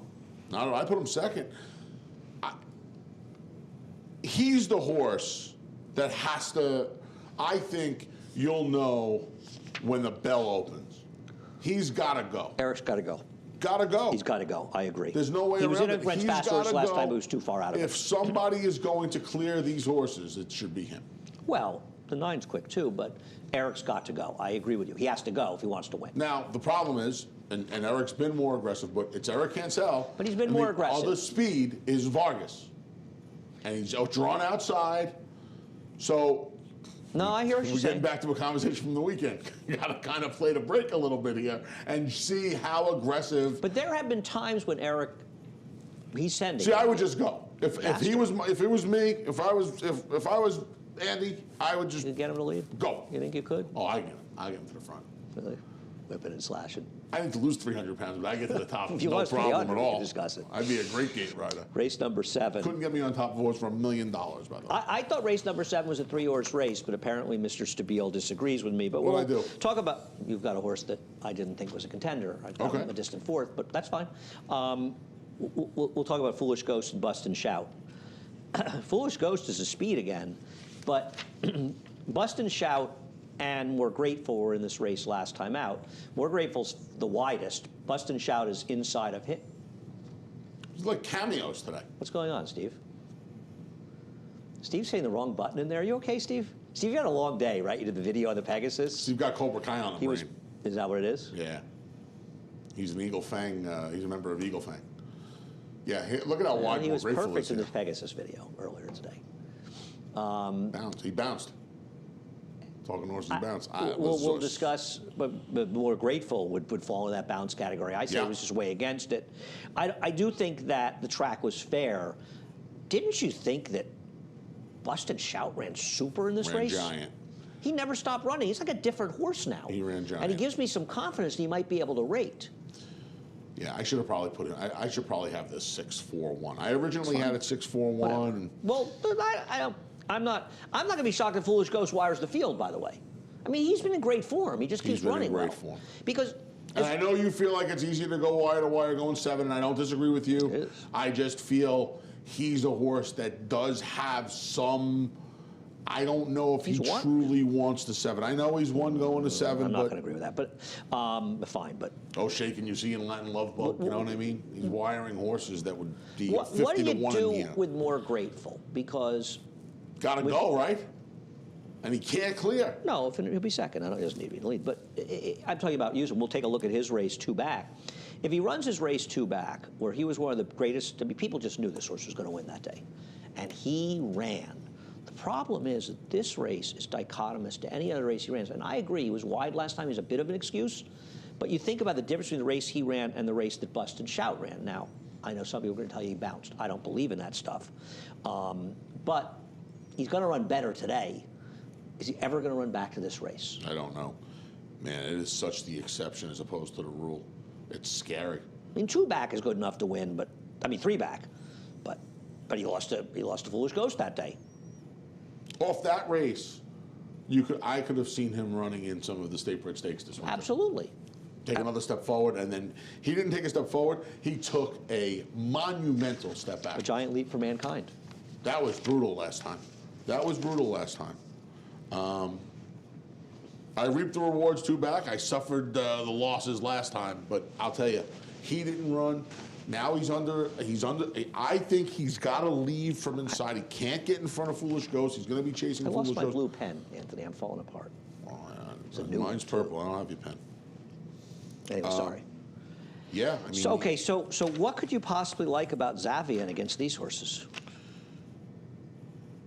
at all. I put him second. He's the horse that has to, I think you'll know when the bell opens. He's got to go. Eric's got to go. Got to go. He's got to go. I agree. There's no way around it. He was in against fast horse last time, but was too far out of it. If somebody is going to clear these horses, it should be him. Well, the 9's quick too, but Eric's got to go. I agree with you. He has to go if he wants to win. Now, the problem is, and Eric's been more aggressive, but it's Eric Cancel. But he's been more aggressive. The other speed is Vargas. And he's drawn outside. So no, I hear what you're saying. We're getting back to a conversation from the weekend. You got to kind of play the break a little bit here and see how aggressive. But there have been times when Eric, he's sending. See, I would just go. If it was me, if I was Andy, I would just. You'd get him to lead. Go. You think you could? Oh, I get him. I get him to the front. Really? Whipping and slashing. I need to lose 300 pounds, but I get to the top. If you no lost problem 300, at all. we can discuss it. I'd be a great gate rider. Race number 7. Couldn't get me on top of a horse for $1 million, by the way. I thought race number 7 was a 3-horse race, but apparently Mr. Stabile disagrees with me. But What'd I do? Talk about, you've got a horse that I didn't think was a contender. I got him a distant 4th, but that's fine. We'll talk about Foolish Ghost and Bust and Shout. Foolish Ghost is a speed again, but Bust and Shout and More Grateful were in this race last time out. More Grateful's the widest. Bust and Shout is inside of hit. It's like cameos today. What's going on, Steve? Steve's saying the wrong button in there. Are you okay, Steve? Steve, you had a long day, right? You did the video on the Pegasus. Steve got Cobra Kai on the brain. Is that what it is? Yeah. He's an Eagle Fang. He's a member of Eagle Fang. Yeah, look at how wide He More was Grateful perfect is in here. this Pegasus video earlier today. He bounced. Talking horses bounce. We'll discuss, but More Grateful would fall in that bounce category. I say Yeah. it was just way against it. I do think that the track was fair. Didn't you think that Bust and Shout ran super in this Ran race? giant. He never stopped running. He's like a different horse now. He ran giant. And he gives me some confidence that he might be able to rate. Yeah, I should have probably put it. I should probably have this 6-4-1. I originally had it 6-4-1. Well, I'm not going to be shocked if Foolish Ghost wires the field, by the way. I mean, he's been in great form. He just keeps running in great well. form. Because And I know you feel like it's easier to go wire to wire going 7, and I don't disagree with you. It is. I just feel he's a horse that does have some. I don't know if he truly wants the 7. I know he's won going to 7. I'm not going to agree with that, but fine. But shaking you see in Latin Love Book, you know what I mean? He's wiring horses that would be 50 what do to 1 you in do here. with More Grateful? Because Gotta go, right? And he can't clear. no, if he'll be second. He doesn't need to be in the lead. But I'm talking about using. We'll take a look at his race 2 back. If he runs his race 2 back, where he was one of the greatest, I mean, people just knew this horse was going to win that day, and he ran. The problem is that this race is dichotomous to any other race he ran. And I agree, he was wide last time. He's a bit of an excuse. But you think about the difference between the race he ran and the race that Bust and Shout ran. Now, I know some people are going to tell you he bounced. I don't believe in that stuff. But he's going to run better today. Is he ever going to run back to this race? I don't know. Man, it is such the exception as opposed to the rule. It's scary. I mean, 2 back is good enough to win, but 3 back. But he lost to Foolish Ghost that day. Off that race, I could have seen him running in some of the State Bred Stakes this winter. Absolutely. Take another step forward, and then he didn't take a step forward. He took a monumental step back. A giant leap for mankind. That was brutal last time. I reaped the rewards 2 back. I suffered the losses last time, but I'll tell you, he didn't run. Now he's under. I think he's got to leave from inside. He can't get in front of Foolish Ghost. He's going to be chasing Foolish Ghost. I lost my blue pen, Anthony. I'm falling apart. Mine's purple. I don't have your pen. Anyway, sorry. Yeah. I mean, So what could you possibly like about Zavian against these horses?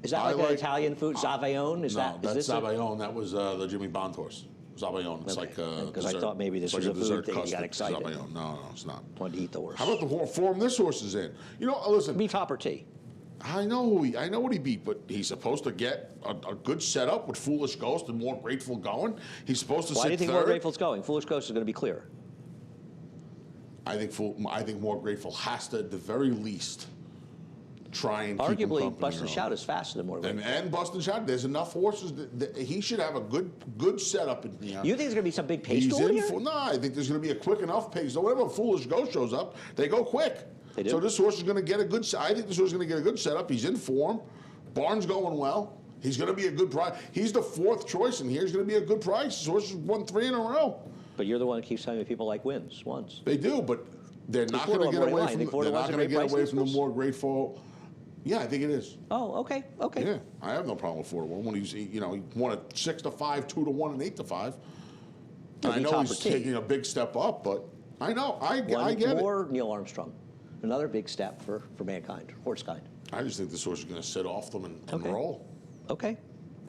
Is that like an Italian food, Zavione? That's Zavione. That was the Jimmy Bond horse. Zavione. It's like because I thought maybe this was a food thing. You got excited. Zavione. No, it's not. Wanted to eat the horse. How about the form this horse is in? Listen. Beef Hopper T. I know what he beat, but he's supposed to get a good setup with Foolish Ghost and More Grateful going. He's supposed to sit third. Why do you think More Grateful's going? Foolish Ghost is going to be clear. I think More Grateful has to, at the very least, try and keep him arguably company Bust and Shout is faster than More Grateful. And Bust and Shout, there's enough horses that he should have a good setup in here. You think there's going to be some big pace to it here? No, I think there's going to be a quick enough pace. So whenever Foolish Ghost shows up, they go quick. They do. So this horse is going to get a good. I think this horse is going to get a good setup. He's in form. Barn's going well. He's going to be a good price. He's the 4th choice in here. He's going to be a good price. This horse has won 3 in a row. But you're the one that keeps telling me people like wins once. They do, but they're not going to get away from. They're not going to get away from the More Grateful. Yeah, I think it is. Oh, okay. Yeah, I have no problem with 4-1 when he won at 6-5, 2-1, and 8-5. I know he's taking a big step up, but I know I get it. More Neil Armstrong, another big step for mankind, horsekind. I just think this horse is going to sit off them and roll. Okay.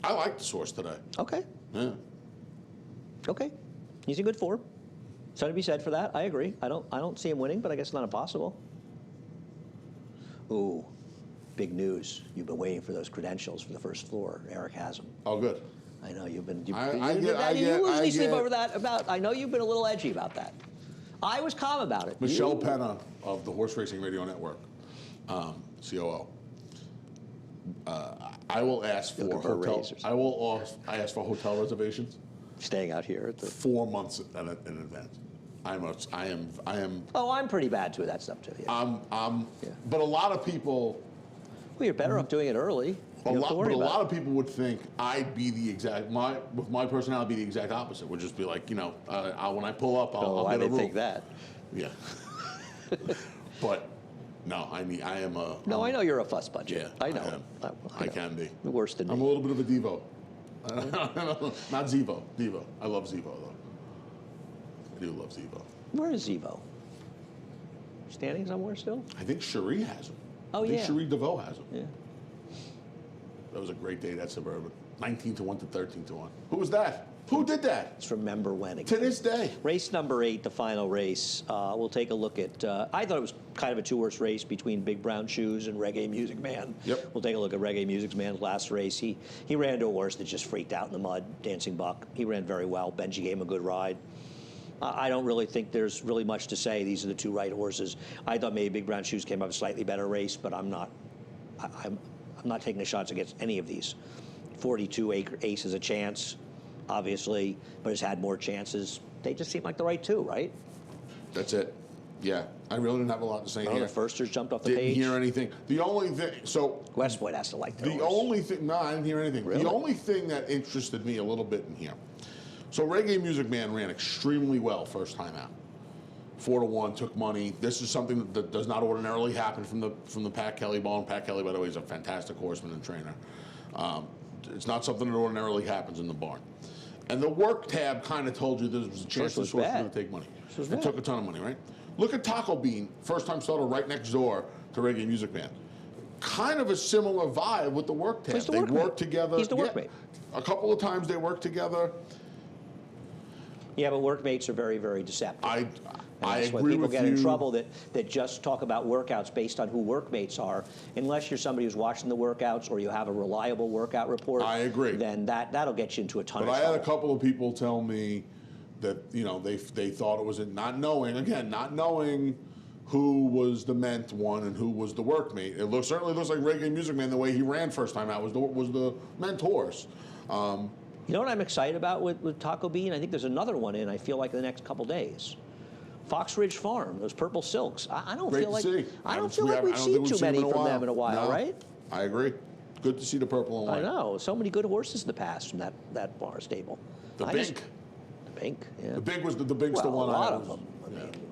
I like this horse today. Okay. Yeah. Okay. He's in good form. Something to be said for that. I agree. I don't see him winning, but I guess it's not impossible. Ooh. Big news. You've been waiting for those credentials for the first floor. Eric has them. Oh, good. I know you've been. I usually sleep over that. I know you've been a little edgy about that. I was calm about it. Michelle Penna of the Horse Racing Radio Network, COO. I will ask for hotel. I ask for hotel reservations. Staying out here at the 4 months in advance. I am. Oh, I'm pretty bad to that stuff too. Yeah. But a lot of people. Well, you're better off doing it early. A lot of people would think I'd be the exact with my personality, be the exact opposite. Would just be like, when I pull up, I'll why get a they room. think that? Yeah. But no, I am a. No, I know you're a fuss budget. Yeah, I know. I can be. Worse than me. I'm a little bit of a Devo. Not Zevo. Devo. I love Zevo though. I do love Zevo. Where is Zevo? standing somewhere still? I think Cherie has him. Oh, I think yeah. Cherie DeVoe has him. Yeah. That was a great day, that Suburban. 19 to 1 to 13 to 1. Who was that? Who did that? Let's remember when To again. this day. Race number 8, the final race. We'll take a look at, I thought it was kind of a two-horse race between Big Brown Shoes and Reggae Music Man. Yep. We'll take a look at Reggae Music Man's last race. He ran to a horse that just freaked out in the mud, Dancing Buck. He ran very well. Benji gave him a good ride. I don't really think there's really much to say. These are the two right horses. I thought maybe Big Brown Shoes came up a slightly better race, but I'm not taking the shots against any of these. 42 Ace is a chance, obviously, but has had more chances. They just seem like the right two, right? That's it. Yeah. I really didn't have a lot to say No, here. the firsters jumped off the Didn't page. hear anything. The only thing, so Westwood has to like their the horse. only thing, no, I didn't hear anything. Really? The only thing that interested me a little bit in here. So Reggae Music Man ran extremely well first time out. 4 to 1, took money. This is something that does not ordinarily happen from the Pat Kelly ball. And Pat Kelly, by the way, is a fantastic horseman and trainer. It's not something that ordinarily happens in the barn. And the work tab kind of told you there was a chance this horse was going to take money. It took a ton of money, right? Look at Taco Bean, first time starter right next door to Reggae Music Man. Kind of a similar vibe with the work tab. They work together. He's the workmate. A couple of times they work together. Yeah, but workmates are very, very deceptive. I that's why agree people with get you. in trouble that just talk about workouts based on who workmates are. Unless you're somebody who's watching the workouts or you have a reliable workout report. I agree. Then that'll get you into a ton of trouble. But I had a couple of people tell me that they thought it was not knowing who was the ment one and who was the workmate. It certainly looks like Reggae Music Man the way he ran first time out was the ment horse. You know what I'm excited about with Taco Bean? I think there's another one in, I feel like, in the next couple days. Fox Ridge Farm, those purple silks. I don't feel like we've seen too many from them in a while, right? I agree. Good to see the purple and white. I know. So many good horses in the past from that bar stable. The Bink. The Bink, yeah. The Bink's the one a lot of them.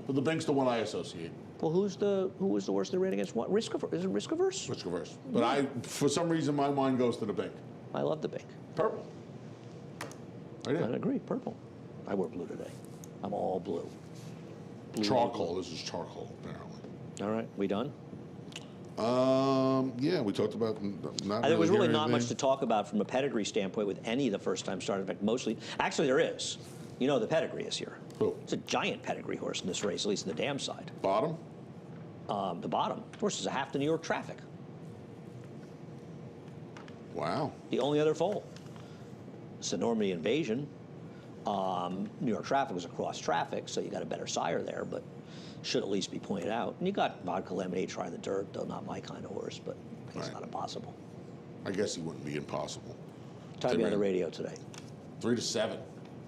But the Bink's the one I associate. Well, who was the horse they ran against? What? Is it Risk Averse? Risk Averse. But for some reason, my mind goes to the Bink. I love the Bink. Purple. Right I here. agree. Purple. I wore blue today. I'm all blue. Charcoal. This is charcoal, apparently. All right, we done? Yeah, we talked about not. There was really not anything. much to talk about from a pedigree standpoint with any of the first-time starters. In fact, mostly. Actually, there is. You know, the pedigree is here. Who? It's a giant pedigree horse in this race, at least in the dam side. Bottom? The bottom. The horse is a half the New York traffic. Wow. The only other foal. It's the Normandy Invasion. New York traffic was across traffic, so you got a better sire there, but should at least be pointed out. And you got Vodka Lemonade trying the dirt, though not my kind of horse, but it's not impossible. I guess he wouldn't be impossible. Time to be on the radio today. 3 to 7.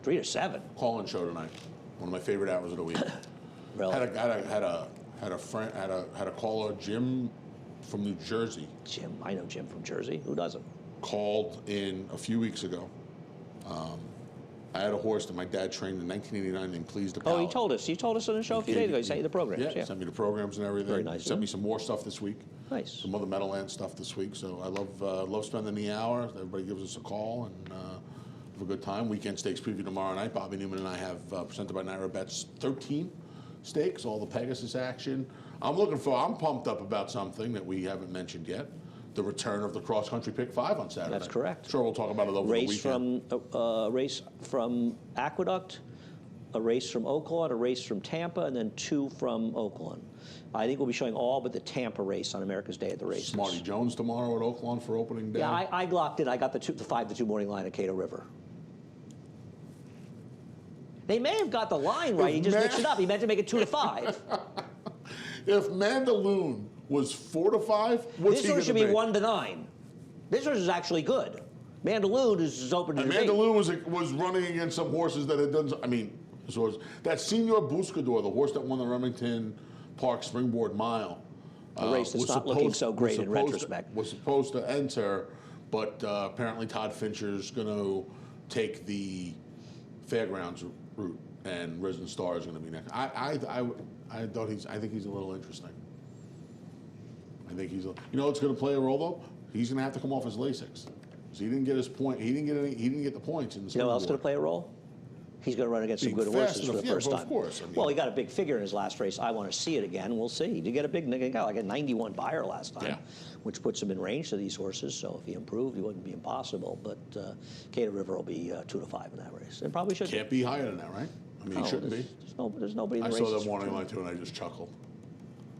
3 to 7. Call-in show tonight. One of my favorite hours of the week. Really? Had a caller, Jim from New Jersey. Jim, I know Jim from Jersey. Who doesn't? Called in a few weeks ago. I had a horse that my dad trained in 1989 named Please the Palate. Oh, he told us. You told us on the show a few days ago. He sent you the programs. Yeah, sent me the programs and everything. Very nice. Sent me some more stuff this week. Nice. Some other Meadowland stuff this week. So I love spending the hour. Everybody gives us a call and have a good time. Weekend stakes preview tomorrow night. Bobby Newman and I have presented by Naira Bet's 13 stakes, all the Pegasus action. I'm pumped up about something that we haven't mentioned yet. The return of the cross country pick 5 on Saturday. That's correct. Sure, we'll talk about it over the weekend. Race from Aqueduct, a race from Oaklawn, a race from Tampa, and then 2 from Oaklawn. I think we'll be showing all but the Tampa race on America's Day at the Races. Smarty Jones tomorrow at Oaklawn for opening day. Yeah, I locked in. I got the 5 to 2 morning line at Cato River. They may have got the line right. He just mixed it up. He meant to make it 2 to 5. If Mandaloon was 4 to 5, what's This horse should be 1 to 9. This horse is actually good. Mandaloon is open to debate. Mandaloon was running against some horses that had done. I mean, that Senor Buscador, the horse that won the Remington Park Springboard Mile, a race that's not looking so great in retrospect. Was supposed to enter, but apparently Todd Fincher's going to take the Fairgrounds route, and Risen Star is going to be next. I think he's a little interesting. I think he's. It's going to play a role though. He's going to have to come off his Lasix. So he didn't get his point. He didn't get the points in the. You know who else going to play a role? He's going to run against some Being good fast horses for the enough, yeah, first well, time. of course, I mean- Well, he got a big figure in his last race. I want to see it again. We'll see. He did get a big guy, like a 91 buyer last time, Yeah. which puts him in range to these horses. So if he improved, he wouldn't be impossible. But Cater River will be 2 to 5 in that race. It probably should. Can't be higher than that, right? I mean, No, it shouldn't be. There's nobody in I the saw races the for morning two. line too, and I just chuckled.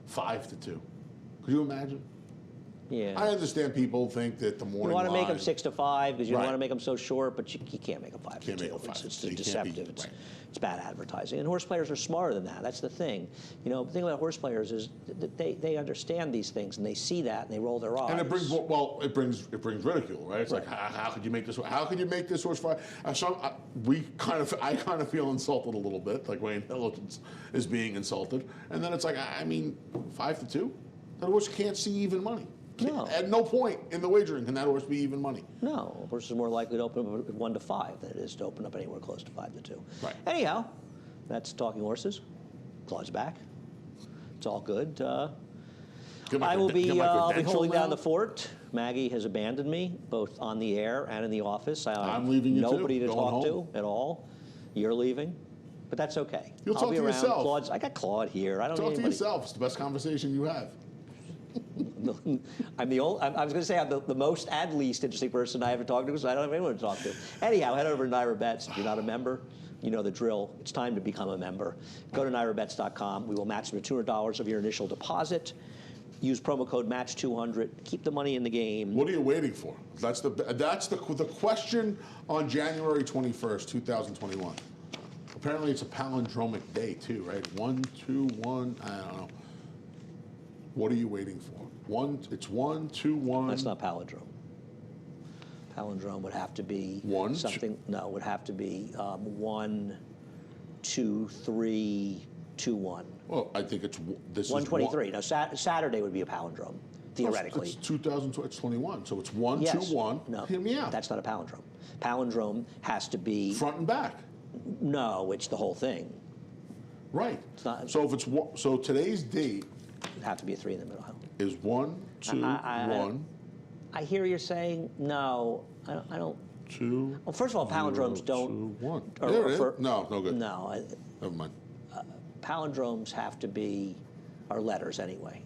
5 to 2. Could you imagine? Yeah. I understand people think that the You morning want to make them line- 6 to 5 because you don't Right. want to make them so short, but you can't make them 5 Can't to make 2. 'em 5 It's to 2. You can't be- deceptive. right. It's bad advertising. And horse players are smarter than that. That's the thing. You know, the thing about horse players is that they understand these things and they see that and they roll their eyes. And it brings it brings ridicule, right? It's like how could you make this? How could you make this horse fight? I kind of feel insulted a little bit, like Wayne Intelligence is being insulted, and then it's like I mean 5 to 2, that horse can't see even money. No. At no point in the wagering can that horse be even money. No, a horse is more likely to open up at 1 to 5 than it is to open up anywhere close to 5 to 2. Right. Anyhow, that's Talking Horses. Claude's back. It's all good. Get my I will be I'll be credential holding down now. the fort. Maggie has abandoned me, both on the air and in the office. I'm leaving you too, nobody to going talk home. to at all. You're leaving, but that's okay. You'll I'll talk be to around. yourself. I got Claude here. I don't Talk need to anybody. yourself. It's the best conversation you have. I'm the old. I was going to say I'm the most and least interesting person I ever talked to because I don't have anyone to talk to. Anyhow, head over to Naira Bets. If you're not a member, you know the drill. It's time to become a member. Go to NairaBets.com. We will match them to $200 of your initial deposit. Use promo code MATCH200. Keep the money in the game. What are you waiting for? That's the question on January 21st, 2021. Apparently, it's a palindromic day too, right? 1, 2, 1. I don't know. What are you waiting for? It's 1, 2, 1. That's not palindrome. Palindrome would have to be One, something. No, it would have to be 1, 2, 3, 2, 1. Well, I think this 123. Now Saturday would be a palindrome, theoretically. It's 2021, so it's 1, Yes. 2, 1. No, Hear me out. that's not a palindrome. Palindrome has to be Front and back. no, it's the whole thing. Right. not- So if it's so today's date It'd have to be a 3 in the middle. is 1, 2, 1, I hear you're saying no. I don't. 2. Well, first of all, palindromes 0, don't. 2, 1. or- There it is. for- No good. No, Never mind. palindromes have to be are letters anyway.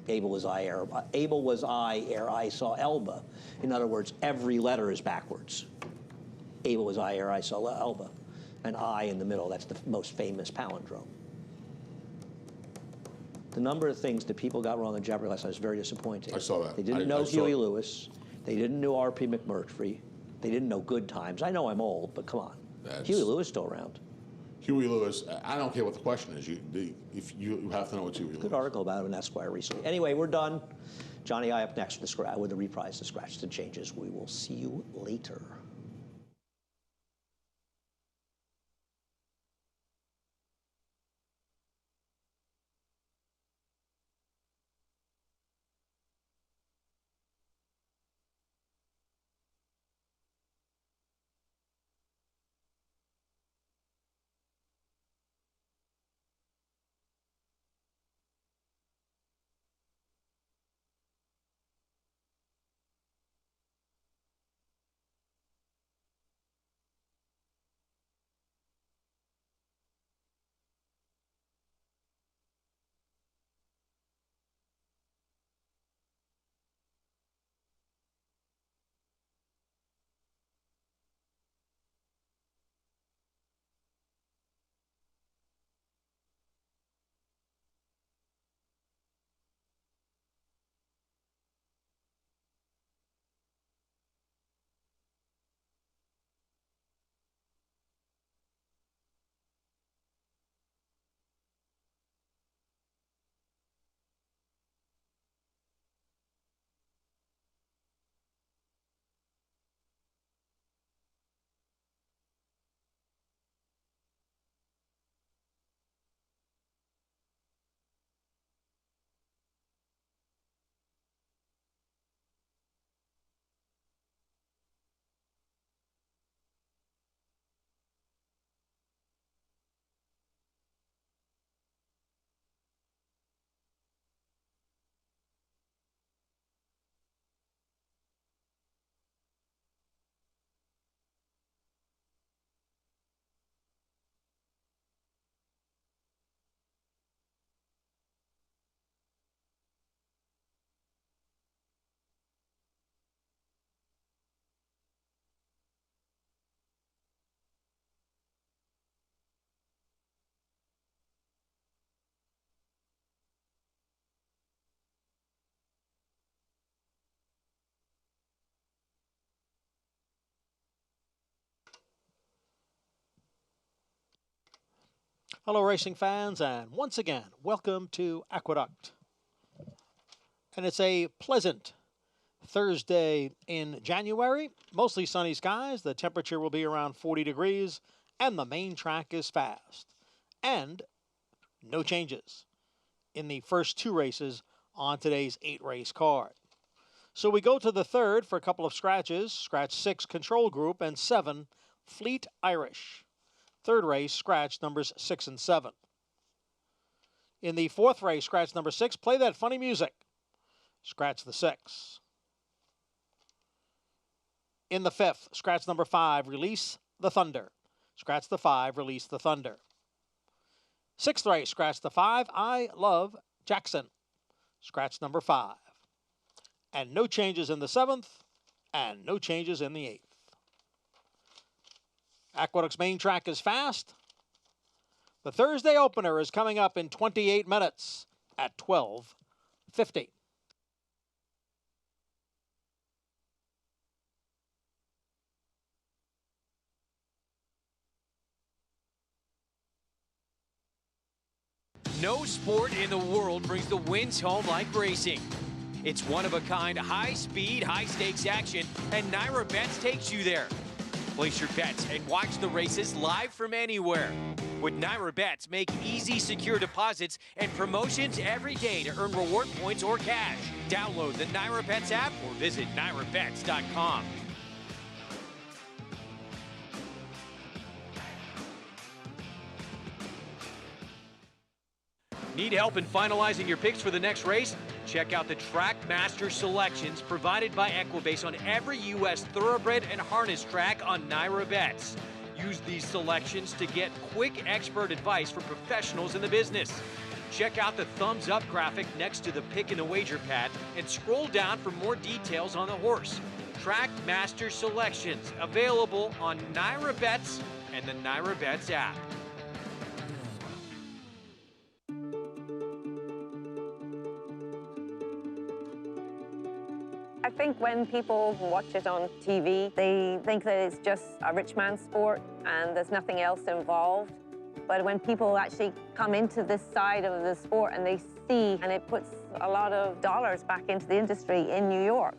Able was I, ere I saw Elba. In other words, every letter is backwards. Able was I, ere I saw Elba. An I in the middle, that's the most famous palindrome. The number of things that people got wrong in Jeopardy last night is very disappointing. I saw that. They didn't I know saw Huey it. Lewis. They didn't know R.P. McMurtry. They didn't know Good Times. I know I'm old, but come on. That's- Huey Lewis still around. Huey Lewis, I don't care what the question is. If you have to know what Huey Lewis. Good article about him in Esquire recently. Anyway, we're done. Johnny I up next with the reprise, the scratches and changes. We will see you later. Hello, racing fans, and once again, welcome to Aqueduct. And it's a pleasant Thursday in January. Mostly sunny skies. The temperature will be around 40 degrees, and the main track is fast. And no changes in the first two races on today's 8-race card. So we go to the third for a couple of scratches. Scratch 6, Control Group, and 7, Fleet Irish. Third race, scratch numbers 6 and 7. In the fourth race, scratch number 6, play that funny music. Scratch the 6. In the fifth, scratch number 5, release the Thunder. Scratch the 5, release the Thunder. Sixth race, scratch the 5, I Love Jackson. Scratch number 5. And no changes in the 7th, and no changes in the 8th. Aqueduct's main track is fast. The Thursday opener is coming up in 28 minutes at 12:50. No sport in the world brings the wins home like racing. It's one-of-a-kind, high-speed, high-stakes action, and Naira Bets takes you there. Place your bets and watch the races live from anywhere. With Naira Bets, make easy, secure deposits and promotions every day to earn reward points or cash. Download the Naira Bets app or visit nairabets.com. Need help in finalizing your picks for the next race? Check out the Track Master selections provided by Equibase on every U.S. thoroughbred and harness track on Naira Bets. Use these selections to get quick expert advice from professionals in the business. Check out the thumbs up graphic next to the pick and a wager pad and scroll down for more details on the horse. Track Master selections available on Naira Bets and the Naira Bets app. I think when people watch it on TV, they think that it's just a rich man's sport and there's nothing else involved. But when people actually come into this side of the sport and they see, and it puts a lot of dollars back into the industry in New York.